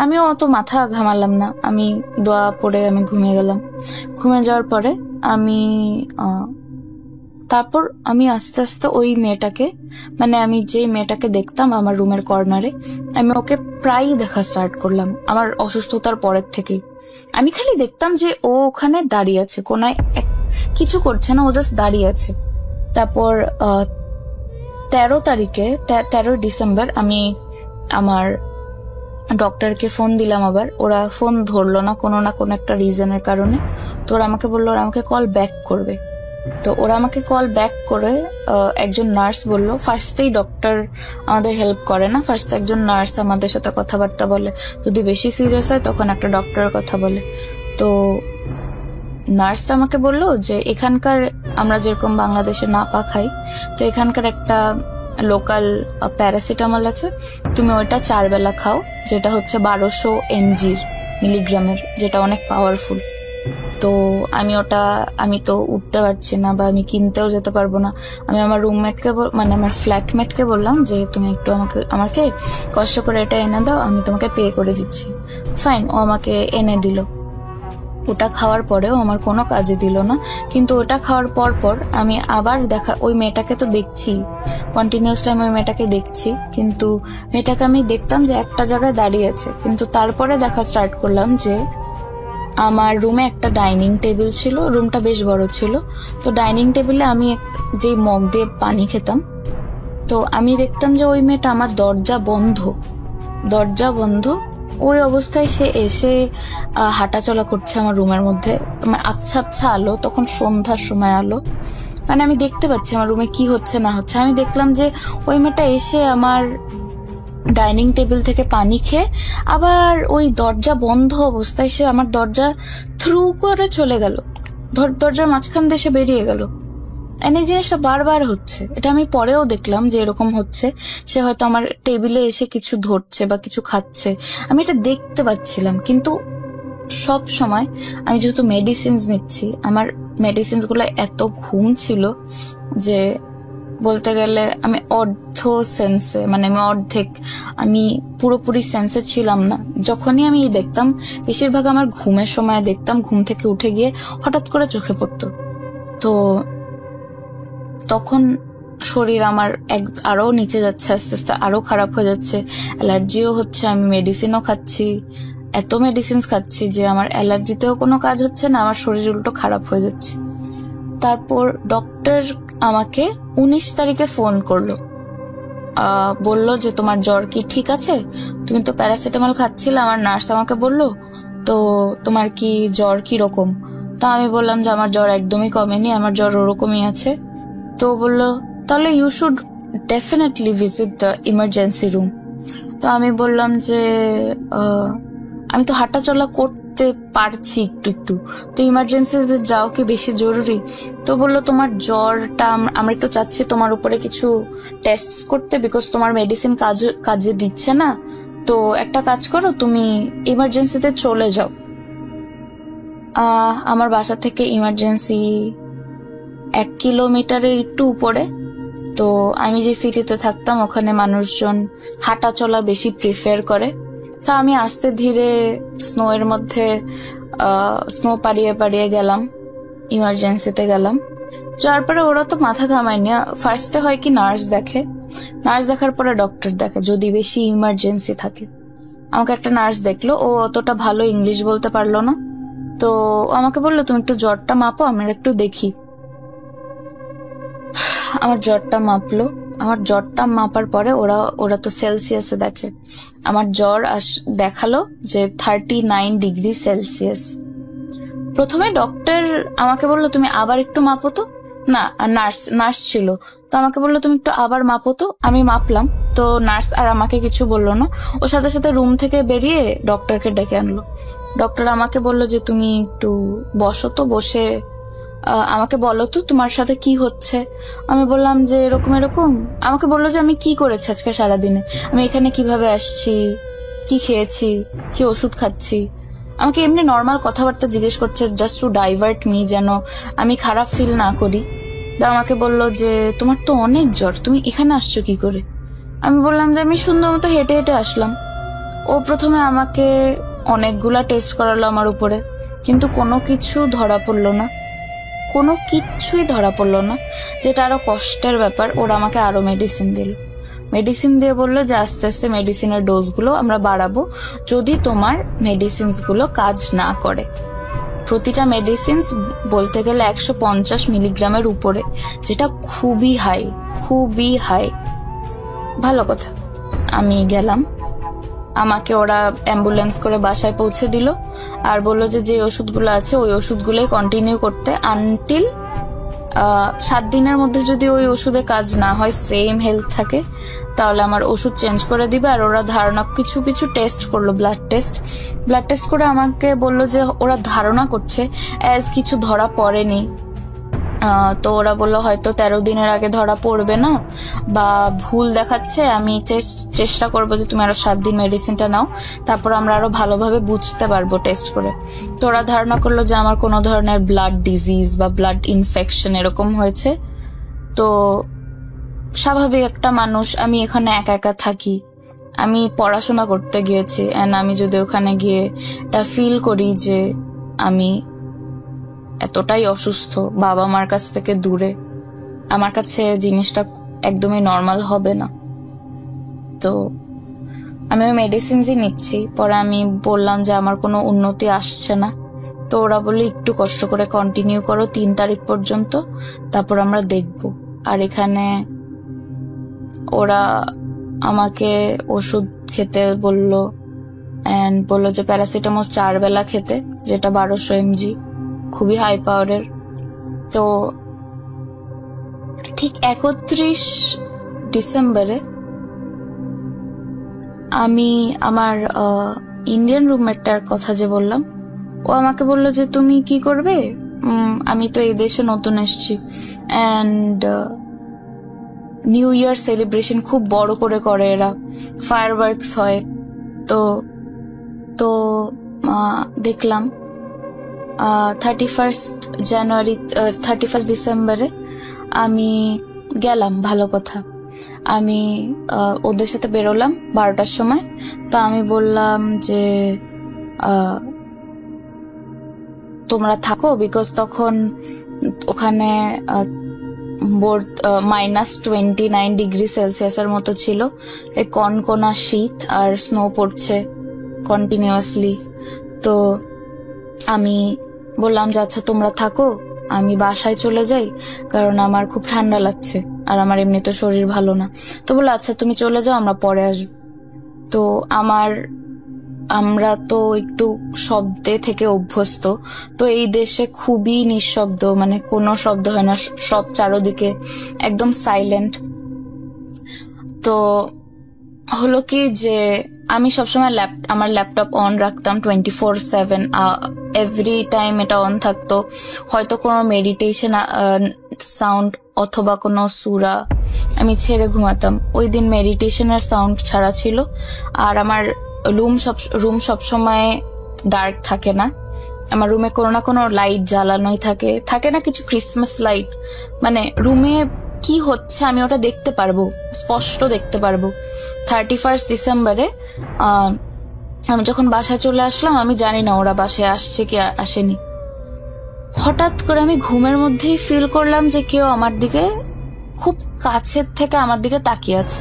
আমিও অত মাথা ঘামালাম না। আমি দোয়া পড়ে আমি ঘুমিয়ে গেলাম। ঘুমিয়ে যাওয়ার পরে তারপর আমি আস্তে আস্তে ওই মেয়েটাকে, আমি যে মেয়েটাকে দেখতাম আমার রুমের কর্নারে, আমি ওকে প্রায়ই দেখা স্টার্ট করলাম আমার অসুস্থতার পরের থেকেই। আমি খালি দেখতাম যে ও ওখানে দাঁড়িয়ে আছে, কোনায় কিছু করছে না, ও জাস্ট দাঁড়িয়ে আছে। তারপর 13 ডিসেম্বর আমি আমার ডক্টরকে ফোন দিলাম, আবার ওরা ফোন ধরলো না কোনো একটা রিজনের কারণে। তো ওরা আমাকে বললো ওরা আমাকে কল ব্যাক করবে। তো ওরা আমাকে কল ব্যাক করে একজন নার্স বললো, ফার্স্টেই ডক্টর আমাদের হেল্প করে না, ফার্স্ট একজন নার্স আমাদের সাথে কথাবার্তা বলে, যদি বেশি সিরিয়াস হয় তখন একটা ডক্টরের কথা বলে। তো নার্সটা আমাকে বললো যে এখানকার আমরা যেরকম বাংলাদেশে নাপা খাই, তো এখানকার একটা লোকাল প্যারাসিটামল আছে, তুমি ওইটা 4 বেলা খাও, যেটা হচ্ছে 1200 মিলিগ্রামের, যেটা অনেক পাওয়ারফুল। তো আমি তো উঠতে পারছি না, বা আমি কিনতেও যেতে পারবো না। আমি আমার রুমমেটকে আমার ফ্ল্যাটমেটকে বললাম যে তুমি একটু আমাকে কষ্ট করে এটা এনে দাও, আমি তোমাকে পে করে দিচ্ছি। ফাইন, ও আমাকে এনে দিল। ওটা খাওয়ার পরেও আমার কোনো কাজে দিল না, কিন্তু ওটা খাওয়ার পর আমি আবার ওই মেয়েটাকে তো দেখছি, কন্টিনিউয়াসলি আমি ওই মেয়েটাকে দেখছি, কিন্তু মেয়েটাকে আমি দেখতাম যে একটা জায়গায় দাঁড়িয়ে আছে। কিন্তু তারপরে দেখা স্টার্ট করলাম যে আমার রুমে একটা ডাইনিং টেবিল ছিল, রুমটা বেশ বড় ছিল। তো ডাইনিং টেবিলে আমি যেই মগ দিয়ে পানি খেতাম, তো আমি দেখতাম যে ওই মেয়েটা আমার দরজা বন্ধ ওই অবস্থায় সে এসে হাঁটাচলা করছে আমার রুমের মধ্যে। আবছা আলো, তখন সন্ধ্যার সময় আলো, আমি দেখতে পাচ্ছি আমার রুমে কি হচ্ছে না হচ্ছে। আমি দেখলাম যে ওই মেয়েটা এসে আমার ডাইনিং টেবিল থেকে পানি খেয়ে আবার ওই দরজা বন্ধ অবস্থায় সে আমার দরজা থ্রু করে চলে গেল, দরজার মাঝখান দিয়ে সে বেরিয়ে গেল। এই জিনিসটা বারবার হচ্ছে, এটা আমি পরেও দেখলাম যে এরকম হচ্ছে। সে হয়তো আমার টেবিলে এসে কিছু ধরছে বা কিছু খাচ্ছে, আমি এটা দেখতে পাচ্ছিলাম। কিন্তু সব সময় আমি যেহেতু মেডিসিনস নিচ্ছি, আমার মেডিসিনস গুলো এত ঘুম ছিল যে বলতে গেলে আমি আমি পুরোপুরি সেন্সে ছিলাম না। যখনই আমি দেখতাম, বেশিরভাগ আমার ঘুমের সময় দেখতাম, ঘুম থেকে উঠে গিয়ে হঠাৎ করে চোখে পড়তো। তো তখন শরীর আমার আরো নিচে যাচ্ছে, আস্তে আস্তে আরো খারাপ হয়ে যাচ্ছে, অ্যালার্জিও হচ্ছে, আমি মেডিসিনও খাচ্ছি, এত মেডিসিন খাচ্ছি যে আমার অ্যালার্জিতেও কোনো কাজ হচ্ছে না, আমার শরীর উল্টো খারাপ হয়ে যাচ্ছে। তারপর ডক্টর আমাকে 19 তারিখে ফোন করলো, বললো যে তোমার জ্বর কি ঠিক আছে? তুমি তো প্যারাসিটামল খাচ্ছিলে। আমার নার্স আমাকে বললো, তো তোমার কি জ্বর কি রকম? তা আমি বললাম যে আমার জ্বর একদমই কমেনি, আমার জ্বর ওরকমই আছে। তো বললো তাহলে you should definitely visit the emergency room. তো আমি বললাম যে আমি তো হাঁটাচলা করতে পারছি একটু একটু, তো ইমার্জেন্সিতে যাও কি বেশি জরুরি? তো বললো তোমার জ্বরটা আমরা একটু চাচ্ছি তোমার উপরে কিছু টেস্ট করতে, বিকজ তোমার মেডিসিন কাজে দিচ্ছে না। তো একটা কাজ করো, তুমি ইমার্জেন্সিতে চলে যাও। আমার বাসা থেকে ইমার্জেন্সি 1 কিলোমিটারের একটু উপরে। তো আমি যে সিটিতে থাকতাম ওখানে মানুষজন হাঁটা চলা বেশি প্রিফার করে। তা আমি আস্তে ধীরে স্নো এর মধ্যে স্নো পাড়িয়ে পাড়িয়ে গেলাম, ইমার্জেন্সিতে গেলাম। যার পরে ওরা তো মাথা ঘামায়নি, ফার্স্টে হয় কি নার্স দেখে, নার্স দেখার পরে ডক্টর দেখে যদি বেশি ইমার্জেন্সি থাকে। আমাকে একটা নার্স দেখলো, ও অতটা ভালো ইংলিশ বলতে পারলো না। তো আমাকে বললো তুমি একটু জ্বরটা মাপো, আমি একটু দেখি। আমার জ্বরটা মাপলো, আমার জ্বরটা মাপার পরে ওরা তো সেলসিয়াসে দেখে, আমার জ্বর দেখালো যে 39 ডিগ্রি সেলসিয়াস। প্রথমে ডক্টর আমাকে বললো তুমি আবার একটু মাপো তো, না নার্স ছিল, তো আমাকে বললো তুমি একটু আবার মাপো তো। আমি মাপলাম, তো নার্স আর আমাকে কিছু বললো না, ওর সাথে সাথে রুম থেকে বেরিয়ে ডক্টরকে ডেকে আনলো। ডক্টর আমাকে বললো যে তুমি একটু বসো তো, বসে আমাকে বলো তো তোমার সাথে কি হচ্ছে। আমি বললাম যে এরকম এরকম। আমাকে বললো যে আমি কি করেছি আজকে সারাদিনে, আমি এখানে কিভাবে আসছি, কি খেয়েছি, কি ওষুধ খাচ্ছি। আমাকে এমনি নর্মাল কথাবার্তা জিজ্ঞেস করছে, জাস্ট টু ডাইভার্ট মি, যেন আমি খারাপ ফিল না করি। আমাকে বললো যে তোমার তো অনেক জ্বর, তুমি এখানে আসছো কি করে? আমি বললাম যে আমি সুন্দর মতো হেঁটে হেঁটে আসলাম। ও প্রথমে আমাকে অনেকগুলা টেস্ট করালো আমার উপরে, কিন্তু কোনো কিছু ধরা পড়লো না, কোনো কিচ্ছুই ধরা পড়লো না, যেটা আরো কষ্টের ব্যাপার। ওরা আমাকে আরো মেডিসিন দিল, মেডিসিন দিয়ে বললো যে আস্তে আস্তে মেডিসিনের ডোজগুলো আমরা বাড়াবো যদি তোমার মেডিসিনসগুলো কাজ না করে। প্রতিটা মেডিসিন বলতে গেলে 150 মিলিগ্রামের উপরে, যেটা খুবই হাই, খুবই হাই। ভালো কথা, আমি গেলাম, আমাকে ওরা অ্যাম্বুলেন্স করে বাসায় পৌঁছে দিল আর বললো যে ওষুধগুলো আছে ওই ওষুধগুলোই কন্টিনিউ করতে আনটিল 7 দিনের মধ্যে যদি ওই ওষুধে কাজ না হয়, সেম হেলথ থাকে, তাহলে আমার ওষুধ চেঞ্জ করে দিবে। আর ওরা ধারণা কিছু কিছু টেস্ট করলো, ব্লাড টেস্ট করে আমাকে বললো যে ওরা ধারণা করছে অ্যাজ কিছু ধরা পড়েনি। তো ওরা বললো হয়তো 13 দিনের আগে ধরা পড়বে না বা ভুল দেখাচ্ছে, আমি চেষ্টা করবো যে তুমি আরো 7 দিন মেডিসিনটা নাও, তারপর আমরা আরো ভালোভাবে বুঝতে পারবো টেস্ট করে। তো ওরা ধারণা করলো যে আমার কোনো ধরনের ব্লাড ডিজিজ বা ব্লাড ইনফেকশন এরকম হয়েছে। তো স্বাভাবিক একটা মানুষ, আমি এখানে একা একা থাকি, আমি পড়াশোনা করতে গিয়েছি, এন্ড আমি যদি ওখানে গিয়ে এটা ফিল করি যে আমি এতটাই অসুস্থ, বাবা মার কাছ থেকে দূরে, আমার কাছে জিনিসটা একদমই নর্মাল হবে না। তো আমি ওই মেডিসিনসই নিচ্ছি। পরে আমি বললাম যে আমার কোনো উন্নতি আসছে না। তো ওরা বললো একটু কষ্ট করে কন্টিনিউ করো 3 তারিখ পর্যন্ত, তারপর আমরা দেখব। আর এখানে ওরা আমাকে ওষুধ খেতে বললো, অ্যান্ড বললো যে প্যারাসিটামল 4 বেলা খেতে, যেটা 1200 mg, খুবই হাই পাওয়ারের। তো ঠিক 31 ডিসেম্বরে আমি আমার ইন্ডিয়ান রুমমেটটার কথা যে বললাম, ও আমাকে বললো যে তুমি কি করবে, আমি তো এই দেশে নতুন এসেছি, অ্যান্ড নিউ ইয়ার সেলিব্রেশন খুব বড় করে করে এরা, ফায়ারওয়ার্কস হয়। তো তো দেখলাম 31 ডিসেম্বরে আমি গেলাম। ভালো কথা, আমি ওদের সাথে বেরোলাম 12টার সময়। তো আমি বললাম যে তোমরা থাকো, বিকজ তখন ওখানে -29 ডিগ্রি সেলসিয়াসের মতো ছিল, এই কনকনা শীত আর স্নো পড়ছে কন্টিনিউয়াসলি। তো আমি বললাম যে আচ্ছা তোমরা থাকো, আমি বাসায় চলে যাই, কারণ আমার খুব ঠান্ডা লাগছে আর আমার এমনিতে শরীর ভালো না। তো বললো আচ্ছা তুমি চলে যাও, আমরা পরে আসবো। তো আমার আমরা তো একটু শব্দে থেকে অভ্যস্ত, তো এই দেশে খুবই নিঃশব্দ, মানে কোনো শব্দ হয় না, সব চারোদিকে একদম সাইলেন্ট। তো হলো কি যে আমি সবসময় আমার ল্যাপটপ অন রাখতাম 24/7, এভরি টাইম এটা অন থাকতো। হয়তো কোনো মেডিটেশন সাউন্ড অথবা কোনো সূরা আমি ছেড়ে ঘুমাতাম। ওই দিন মেডিটেশনের সাউন্ড ছাড়া ছিল। আর আমার রুম সবসময় ডার্ক থাকে না, আমার রুমে কোনো না কোনো লাইট জ্বালানোই থাকে না কিছু ক্রিসমাস লাইট, মানে রুমে কি হচ্ছে আমি ওটা দেখতে পারবো, স্পষ্ট দেখতে পারবো। 31 ডিসেম্বরে আমি যখন বাসায় চলে আসলাম, আমি জানি না ওরা বাসায় আসছে কি আসেনি, হঠাৎ করে আমি ঘুমের মধ্যেই ফিল করলাম যে কেউ আমার দিকে খুব কাছের থেকে আমার দিকে তাকিয়ে আছে।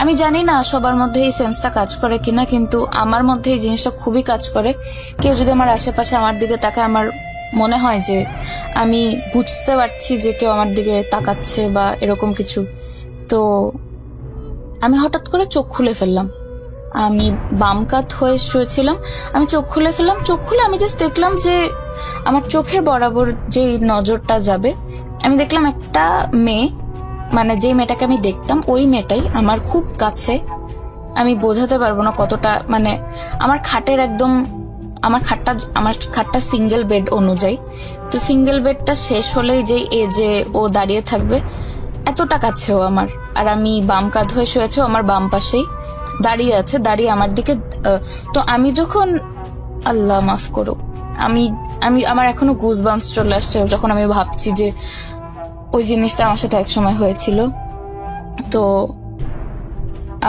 আমি জানি না সবার মধ্যে এই সেন্সটা কাজ করে কিনা, কিন্তু আমার মধ্যে এই জিনিসটা খুবই কাজ করে। কেউ যদি আমার আশেপাশে আমার দিকে তাকায়, আমার মনে হয় যে আমি বুঝতে পারছি যে কেউ আমার দিকে তাকাচ্ছে বা এরকম কিছু। তো আমি হঠাৎ করে চোখ খুলে ফেললাম। আমি বাম কাত হয়ে শুয়েছিলাম, আমি চোখ খুলে ফেললাম। চোখ খুলে আমি জাস্ট দেখলাম যে আমার চোখের বরাবর যে নজরটা যাবে, আমি দেখলাম একটা মেয়ে, মানে যে মেয়েটাকে আমি দেখতাম ওই মেয়েটাই আমার খুব কাছে। আমি বোঝাতে পারবো না কতটা, মানে আমার খাটের একদম, আমার খাটটা সিঙ্গেল বেড অনুযায়ী, তো সিঙ্গেল বেডটা শেষ হলেই যে ও দাঁড়িয়ে থাকবে, এতটা কাছেও আমার। আর আমি বাম কাঁধ হয়ে শুয়েছে, আমার বাম পাশেই দাঁড়িয়ে আছে, দাঁড়িয়ে আমার দিকে। তো আমি যখন, আল্লাহ মাফ করো, আমার এখনো গুজ বাম্পস চলে আসছে যখন আমি ভাবছি যে ওই জিনিসটা আমার সাথে একসময় হয়েছিল। তো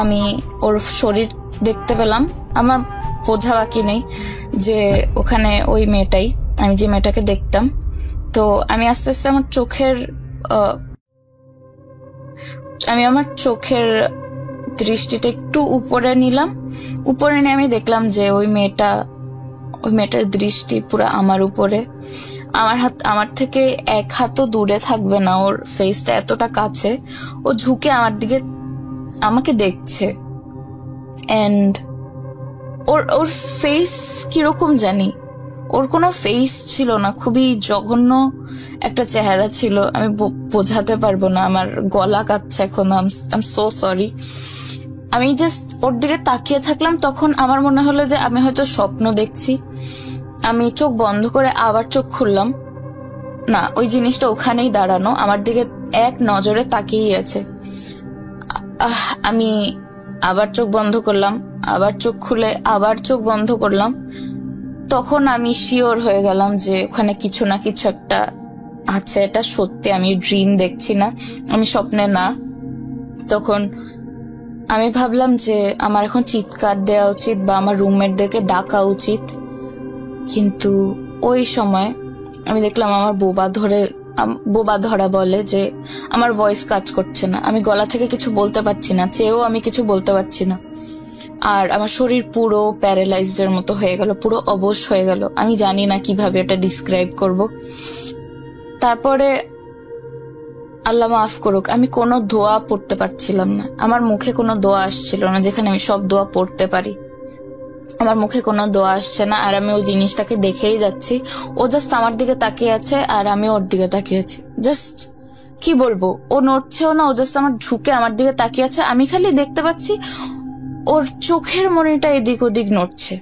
আমি ওর শরীর দেখতে পেলাম, আমার বোঝা বাকি নেই যে ওখানে ওই মেয়েটাই, আমি যে মেয়েটাকে দেখতাম। তো আমি আস্তে আস্তে আমার চোখের দৃষ্টিটা একটু উপরে নিলাম। উপরে নিয়ে আমি দেখলাম যে ওই মেয়েটার দৃষ্টি পুরো আমার উপরে। আমার থেকে এক হাতও দূরে থাকবে না, ওর ফেসটা এতটা কাছে। ও ঝুঁকে আমার দিকে আমাকে দেখছে। এন্ড ওর ফেস কিরকম জানি, ওর কোনো ফেস ছিল না, খুবই জঘন্য একটা চেহারা ছিল। আমি বোঝাতে পারবো না, আমার গলা কাঁপছে এখন, আই এম সো সরি। আমি জাস্ট ওর দিকে তাকিয়ে থাকলাম। তখন আমার মনে হলো যে আমি হয়তো স্বপ্ন দেখছি। আমি চোখ বন্ধ করে আবার চোখ খুললাম, না, ওই জিনিসটা ওখানেই দাঁড়ানো, আমার দিকে এক নজরে তাকিয়েই আছে। আমি আবার চোখ বন্ধ করলাম, আবার চোখ খুলে আবার চোখ বন্ধ করলাম। তখন আমি শিওর হয়ে গেলাম যে ওখানে কিছু না কিছু একটা আছে, এটা সত্যি, আমি ড্রিম দেখছি না, আমি স্বপ্নে না। তখন আমি ভাবলাম যে আমার এখন চিৎকার দেওয়া উচিত বা আমার রুমমেটদেরকে ডাকা উচিত, কিন্তু ওই সময় আমি দেখলাম আমার বোবা ধরা বলে যে আমার ভয়েস কাজ করছে না, আমি গলা থেকে কিছু বলতে পারছি না, চেয়েও আমি কিছু বলতে পারছি না। আর আমার শরীর পুরো প্যারালাইজড এর মতো হয়ে গেল, পুরো অবশ হয়ে গেল। আমি জানি না কিভাবে এটা ডিসক্রাইব করব। তারপরে আল্লাহ মাফ করুক, আমি কোনো দোয়া পড়তে পারছিলাম না, আমার মুখে কোনো দোয়া আসছিল না, যেখানে আমি সব দোয়া পড়তে পারি। আমার মুখে কোনো দোয়া আসছে না, আর আমি ওই জিনিসটাকে দেখেই যাচ্ছি। ও জাস্ট আমার দিকে তাকিয়ে আছে আর আমি ওর দিকে তাকিয়ে আছি। জাস্ট কি বলবো, ও নড়ছেও না, ও জাস্ট আমার ঝুঁকে আমার দিকে তাকিয়ে আছে। আমি খালি দেখতে পাচ্ছি ওর চোখের মনিটা এদিক ওদিক নড়ছে।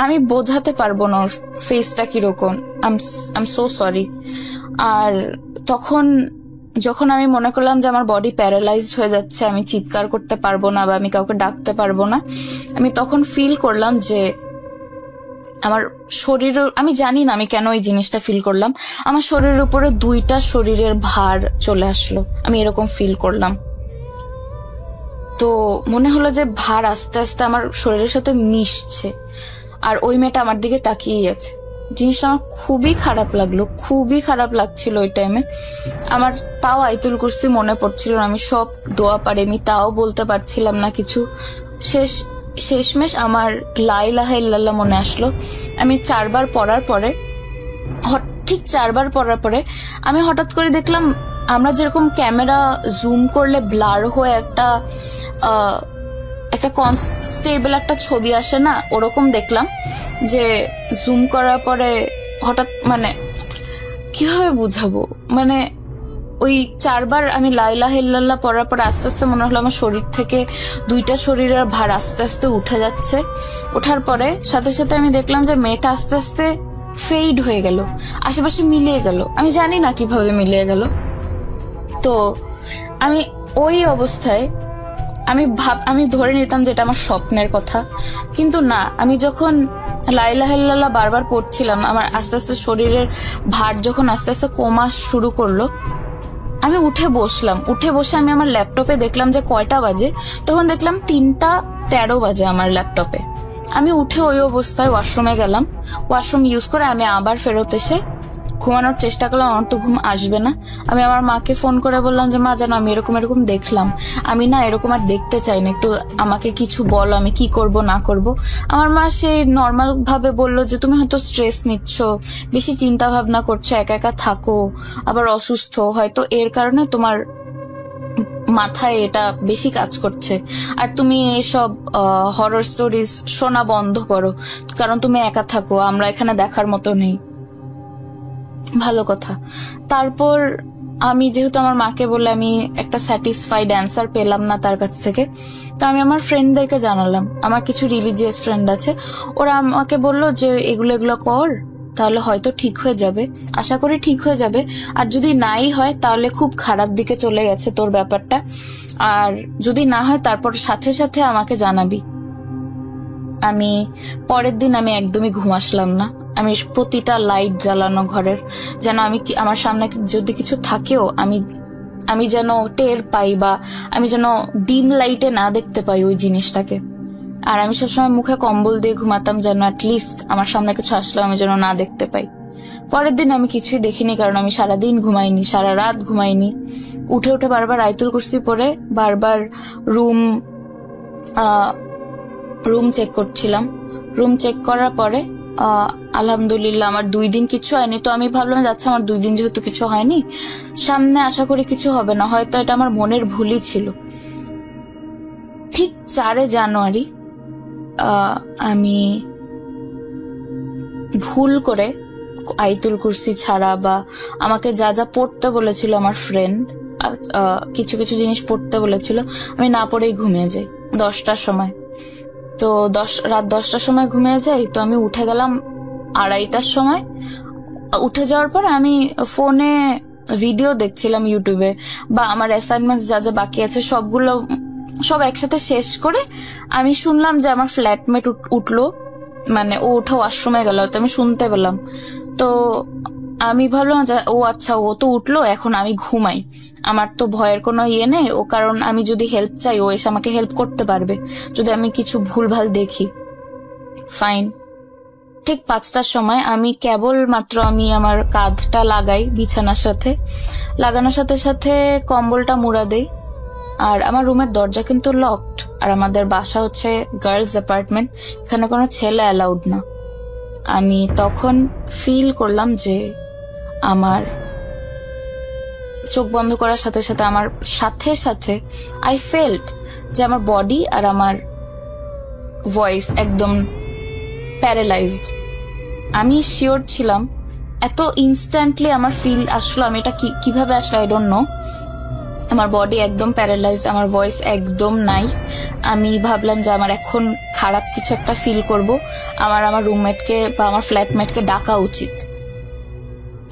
আমি বোঝাতে পারবো না ওর ফেসটা কিরকম, আই এম সো সরি। আর তখন যখন আমি মনে করলাম যে আমার বডি প্যারালাইজড হয়ে যাচ্ছে, আমি চিৎকার করতে পারবো না বা আমি কাউকে ডাকতে পারবো না, আমি তখন ফিল করলাম যে আমার শরীরের, আমি জানি না আমি কেন এই জিনিসটা ফিল করলাম, আমার শরীরের উপরে দুইটা শরীরের ভার চলে আসলো, আমি এরকম ফিল করলাম। তো মনে হলো যে ভার আস্তে আস্তে আমার শরীরের সাথে মিশছে, আর ওই মেয়েটা আমার দিকে তাকিয়েই আছে। জিনিসটা আমার খুবই খারাপ লাগলো, খুবই খারাপ লাগছিল ওই টাইমে। আমার তাও আয়াতুল কুরসি মনে পড়ছিল না, আমি সব দোয়া পারি, আমি তাও বলতে পারছিলাম না কিছু। শেষমেশ আমার লা ইলাহা ইল্লাল্লাহ মনে আসলো। আমি 4 বার পড়ার পরে, ঠিক 4 বার পড়ার পরে আমি হঠাৎ করে দেখলাম, আমরা যেরকম ক্যামেরা জুম করলে ব্লার হয়ে একটা একটা কনস্টেবল একটা ছবি আসে না, ওরকম দেখলাম যে জুম করার পরে হঠাৎ মানে কিভাবে বুঝাবো, মানে ওই 4 বার আমি লা ইলাহা ইল্লাল্লাহ পড়ার পর আস্তে আস্তে মনে হলো আমার শরীর থেকে 2টা শরীরের ভার আস্তে আস্তে উঠে যাচ্ছে। ওঠার পরে সাথে সাথে আমি দেখলাম যে মেয়েটা আস্তে আস্তে ফেড হয়ে গেল, আশেপাশে মিলিয়ে গেল। আমি জানি না কিভাবে মিলিয়ে গেল। তো আমি ওই অবস্থায় আমি ধরে নিতাম যে এটা আমার স্বপ্নের কথা, কিন্তু না, আমি যখন লা ইলাহা ইল্লাল্লাহ বারবার পড়ছিলাম, আমার আস্তে আস্তে শরীরের ভার যখন আস্তে আস্তে কমা শুরু করলো, আমি উঠে বসলাম। উঠে বসে আমি আমার ল্যাপটপে দেখলাম যে কয়টা বাজে, তখন দেখলাম 3:13 বাজে আমার ল্যাপটপে। আমি উঠে ওই অবস্থায় ওয়াশরুমে গেলাম। ওয়াশরুম ইউজ করে আমি আবার ফেরত এসে ঘুমানোর চেষ্টা করলাম। আমার তো ঘুম আসবে না। আমি আমার মাকে ফোন করে বললাম যে মা, জানো আমি এরকম এরকম দেখলাম, আমি না এরকম আর দেখতে চাই না, একটু আমাকে কিছু বলো, আমি কি করব না করব। আমার মা সেই নর্মাল ভাবে বললো যে তুমি হয়তো স্ট্রেস নিচ্ছ, বেশি চিন্তা ভাবনা করছো, একা একা থাকো, আবার অসুস্থ, হয়তো এর কারণে তোমার মাথায় এটা বেশি কাজ করছে, আর তুমি এসব হরর স্টোরিজ শোনা বন্ধ করো, কারণ তুমি একা থাকো, আমরা এখানে দেখার মতো নেই। ভালো কথা। তারপর আমি যেহেতু আমার মাকে বলে আমি একটা স্যাটিসফাইড অ্যান্সার পেলাম না তার কাছ থেকে, তো আমি আমার ফ্রেন্ডদেরকে জানালাম। আমার কিছু রিলিজিয়াস ফ্রেন্ড আছে, ওরা আমাকে বললো যে এগুলো কর, তাহলে হয়তো ঠিক হয়ে যাবে, আশা করি ঠিক হয়ে যাবে, আর যদি নাই হয় তাহলে খুব খারাপ দিকে চলে গেছে তোর ব্যাপারটা, আর যদি না হয় তারপর সাথে সাথে আমাকে জানাবি। আমি পরের দিন আমি একদমই ঘুম আসলাম না। আমি প্রতিটা লাইট জ্বালানো ঘরের, যেন আমার সামনে যদি কিছু থাকেও আমি যেন টের পাই, বা আমি যেন ডিম লাইটে না দেখতে পাই ওই জিনিসটাকে। আর আমি সবসময় মুখে কম্বল দিয়ে ঘুমাতাম, যেন অ্যাটলিস্ট আমার সামনে কিছু আসলেও আমি যেন না দেখতে পাই। পরের দিন আমি কিছুই দেখিনি, কারণ আমি সারাদিন ঘুমাইনি, সারা রাত ঘুমাইনি। উঠে উঠে বারবার আয়াতুল কুরসি পড়ে বারবার রুম চেক করছিলাম। রুম চেক করার পরে আলহামদুলিল্লাহ আমার 2 দিন কিছু হয়নি। তো আমি ভাবলাম যাচ্ছে আমার 2 দিন যেহেতু কিছু হয়নি, সামনে আশা করি কিছু হবে না, হয়তো এটা আমার মনের ভুলই ছিল। ঠিক 4 জানুয়ারি আমি ভুল করে আয়াতুল কুরসি ছাড়া বা আমাকে যা যা পড়তে বলেছিল আমার ফ্রেন্ড, কিছু কিছু জিনিস পড়তে বলেছিল, আমি না পড়েই ঘুমিয়ে যাই 10টার সময়। তো রাত 10টার সময় ঘুমিয়ে যাই। তো আমি উঠে গেলাম 2:30টার সময়। উঠে যাওয়ার পরে আমি ফোনে ভিডিও দেখছিলাম ইউটিউবে, বা আমার অ্যাসাইনমেন্টস যা যা বাকি আছে সব একসাথে শেষ করে আমি শুনলাম যে আমার ফ্ল্যাটমেট উঠলো, মানে ও উঠে ওয়াশরুমে গেল, তো আমি শুনতে পেলাম। তো আমি ভাবলাম যে ও আচ্ছা, ও তো উঠলো, এখন আমি ঘুমাই, আমার তো ভয়ের কোনো নেই। ও কারণ আমি যদি হেল্প চাই ও এসে আমাকে হেল্প করতে পারবে যদি আমি কিছু ভুলভাল দেখি। ফাইন। ঠিক 5টার সময় আমি কেবলমাত্র আমি আমার কাঁধটা লাগাই বিছানার সাথে, লাগানোর সাথে সাথে কম্বলটা মুড়া দেই। আর আমার রুমের দরজা কিন্তু লকড, আর আমাদের বাসা হচ্ছে গার্লস অ্যাপার্টমেন্ট, এখানে কোনো ছেলে অ্যালাউড না। আমি তখন ফিল করলাম যে আমার চোখ বন্ধ করার সাথে সাথে আমার সাথে আই ফেল্ট যে আমার বডি আর আমার ভয়েস একদম প্যারালাইজড। আমি শিওর ছিলাম, এত ইনস্ট্যান্টলি আমার ফিল আসলো, আমি এটা কিভাবে আসলো আই ডোন্ট নো। আমার বডি একদম প্যারালাইজড, আমার ভয়েস একদম নাই। আমি ভাবলাম যে আমার এখন খারাপ কিছু একটা ফিল করব, আমার রুমমেটকে বা আমার ফ্ল্যাটমেটকে ডাকা উচিত।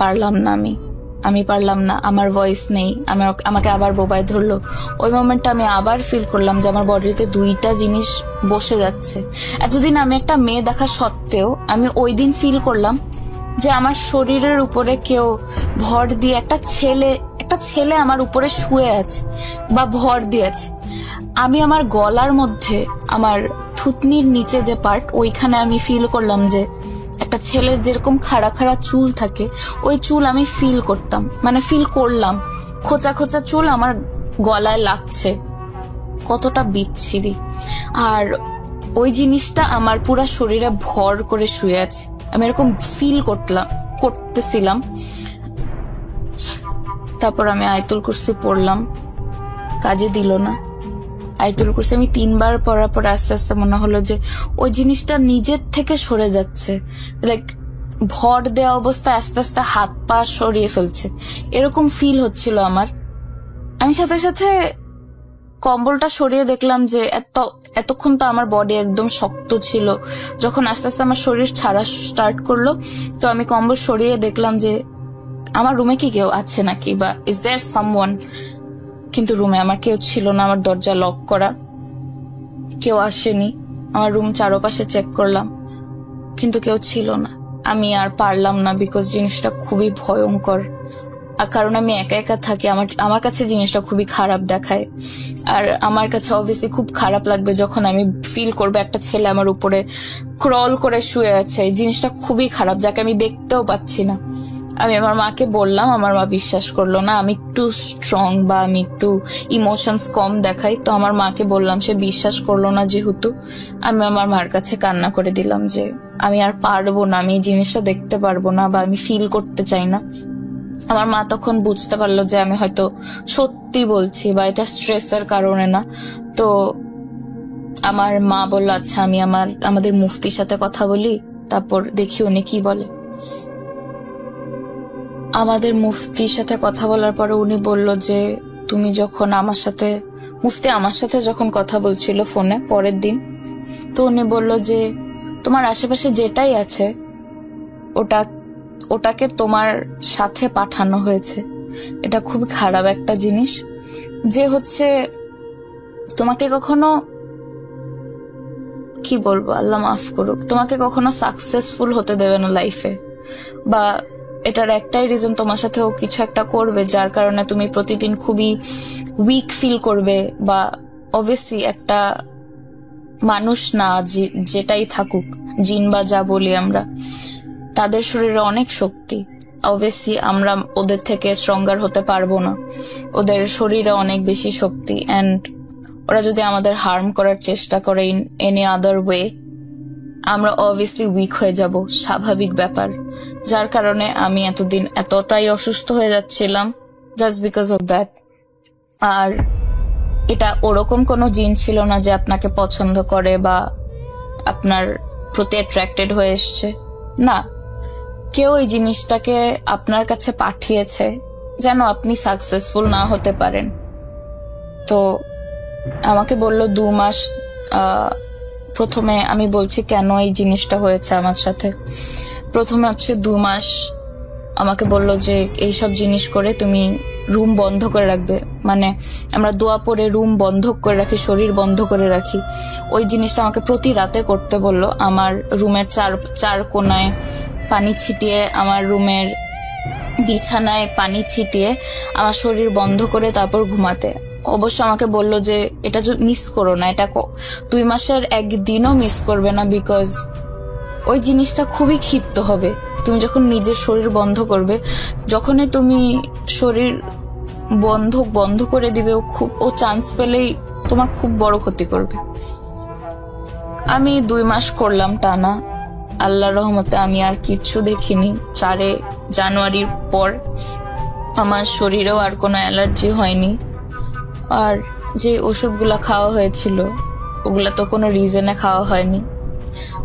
পারলাম না, আমি পারলাম না, আমার ভয়েস নেই। আমাকে আবার বোবায় ধরলো। ওই মোমেন্টটা আমি আবার ফিল করলাম যে আমার বডিতে 2টা জিনিস বসে যাচ্ছে। এতদিন আমি একটা মেয়ে দেখা সত্ত্বেও আমি ওই দিন ফিল করলাম যে আমার শরীরের উপরে কেউ ভর দিয়ে, একটা ছেলে আমার উপরে শুয়ে আছে বা ভর দিয়েছে। আমি আমার গলার মধ্যে, আমার থুতনির নিচে যে পার্ট, ওইখানে আমি ফিল করলাম যে একটা ছেলের যেরকম খাড়া খাড়া চুল থাকে, ওই চুল আমি ফিল করলাম, খোঁচা খোঁচা চুল আমার গলায় লাগছে। কতটা বিচ্ছিরি। আর ওই জিনিসটা আমার পুরো শরীরে ভর করে শুয়ে আছে, আমি এরকম ফিল করতেছিলাম। তারপর আমি আয়াতুল কুরসি পড়লাম, কাজে দিল না। আয়াতুল কুরসি আমি 3বার পড়ার পর আস্তে আস্তে মনে হলো যে ওই জিনিসটা নিজের থেকে সরে যাচ্ছে, লাইক ভর দেওয়া অবস্থায় আস্তে আস্তে হাত পা সরিয়ে ফেলছে, এরকম ফিল হচ্ছিল আমার। আমি সাথে সাথে কম্বলটা সরিয়ে দেখলাম যে এতক্ষণ তো আমার বডি একদম শক্ত ছিল, যখন আস্তে আস্তে আমার শরীর ছাড়া স্টার্ট করলো, তো আমি কম্বল সরিয়ে দেখলাম যে আমার রুমে কি কেউ আছে নাকি, বা ইজ দেয়ার সামওয়ান। কিন্তু রুমে আমার কেউ ছিল না, আমার দরজা লক করা, কেউ আসেনি। আমার রুম চারপাশে চেক করলাম, কিন্তু কেউ ছিল না। আমি আর পারলাম না, বিকজ জিনিসটা খুবই ভয়ঙ্কর। আর কারণ আমি একা একা থাকি, আমার কাছে জিনিসটা খুবই খারাপ দেখায়। আর আমার কাছে অবভিয়াসলি খুব খারাপ লাগবে যখন আমি ফিল করবো একটা ছেলে আমার উপরে ক্রল করে শুয়ে আছে। এই জিনিসটা খুবই খারাপ, যাকে আমি দেখতেও পাচ্ছি না। আমি আমার মাকে বললাম, আমার মা বিশ্বাস করলো না। আমি একটু স্ট্রং বা আমি একটু ইমোশনস কম দেখাই, তো আমার মাকে বললাম, সে বিশ্বাস করলো না। যেহেতু আমি আমার মার কাছে কান্না করে দিলাম যে আমি আর পারবো না, আমি এই জিনিসটা দেখতে পারবো না বা আমি ফিল করতে চাই না। আমার মা তখন বুঝতে পারলো যে আমি হয়তো সত্যি বলছি বা এটা স্ট্রেসের কারণে না। তো আমার মা বললো, আচ্ছা আমি আমাদের মুফতির সাথে কথা বলি, তারপর দেখি উনি কি বলে। আমাদের মুফতির সাথে কথা বলার পরে উনি বলল যে তুমি যখন মুফতি আমার সাথে যখন কথা বলছিল ফোনে পরের দিন, তো উনি বলল যে তোমার আশেপাশে যেটাই আছে ওটাকে তোমার সাথে পাঠানো হয়েছে। এটা খুব খারাপ একটা জিনিস, যে হচ্ছে তোমাকে কখনো, কি বলবো, আল্লাহ মাফ করুক, তোমাকে কখনো সাকসেসফুল হতে দেবে না লাইফে। বা এটার একটাই রিজন, তোমার সাথেও কিছু একটা করবে যার কারণে তুমি প্রতিদিন খুবই উইক ফিল করবে। বা অবভিয়াসলি একটা মানুষ না যেটাই থাকুক, জিন বা যা বলি আমরা, তাদের শরীরে অনেক শক্তি। অবভিয়াসলি আমরা ওদের থেকে স্ট্রঙ্গার হতে পারবো না, ওদের শরীরে অনেক বেশি শক্তি। অ্যান্ড ওরা যদি আমাদের হার্ম করার চেষ্টা করে ইন এনি আদার ওয়ে, আমরা অবভিয়াসলি উইক হয়ে যাব, স্বাভাবিক ব্যাপার। যার কারণে আমি এতদিন এতটাই অসুস্থ হয়ে যাচ্ছিলাম জাস্ট বিকজ অফ দ্যাট। আর এটা ওরকম কোনো জিন ছিল না যে আপনাকে পছন্দ করে বা আপনার প্রতি অ্যাট্রাক্টেড হয়ে এসছে, না। কেউ এই জিনিসটাকে আপনার কাছে পাঠিয়েছে যেন আপনি সাকসেসফুল না হতে পারেন। তো আমাকে বলল 2 মাস। প্রথমে আমি বলছি কেন এই জিনিসটা হয়েছে আমার সাথে। প্রথমে হচ্ছে 2 মাস আমাকে বলল যে এইসব জিনিস করে তুমি রুম বন্ধ করে রাখবে, মানে আমরা দোয়া পড়ে রুম বন্ধ করে রাখি, শরীর বন্ধ করে রাখি, ওই জিনিসটা আমাকে প্রতি রাতে করতে বললো। আমার রুমের চার কোনায় পানি ছিটিয়ে, আমার রুমের বিছানায় পানি ছিটিয়ে আমার শরীর বন্ধ করে তারপর ঘুমাতে। অবশ্য আমাকে বললো যে এটা মিস করো না, এটা 2 মাসের একদিনও মিস করবে না, বিকজ ওই জিনিসটা খুবই ক্ষিপ্ত হবে। তুমি যখন নিজের শরীর বন্ধ করবে, যখনই তুমি শরীর বন্ধ করে দিবে, ও চান্স পেলেই তোমার খুব বড় ক্ষতি করবে। আমি 2 মাস করলাম টানা। আল্লাহর রহমতে আমি আর কিচ্ছু দেখিনি। 4 জানুয়ারির পর আমার শরীরেও আর কোনো অ্যালার্জি হয়নি। আর যে ওষুধগুলা খাওয়া হয়েছিল ওগুলা তো কোনো রিজনে খাওয়া হয়নি।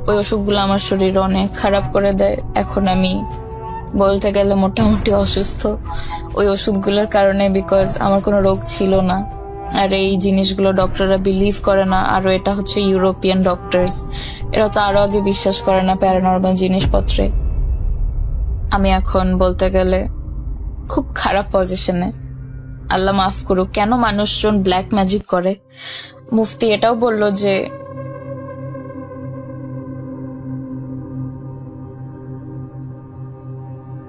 ওই ওষুধগুলো আমার শরীর অনেক খারাপ করে দেয়। এখন আমি বলতে গেলে মোটামুটি অসুস্থ ওই ওষুধগুলোর কারণে, বিকজ আমার কোনো রোগ ছিল না। আর এই জিনিসগুলো ডক্টররা বিলিভ করে না। আরো এটা হচ্ছে ইউরোপিয়ান ডক্টরস, এরা তো আরো আগে বিশ্বাস করে না প্যারানর্মাল জিনিসপত্রে। আমি এখন বলতে গেলে খুব খারাপ পজিশনে। আল্লাহ মাফ করুক। কেন মানুষজন ব্ল্যাক ম্যাজিক করে? মুফতি এটাও বলল যে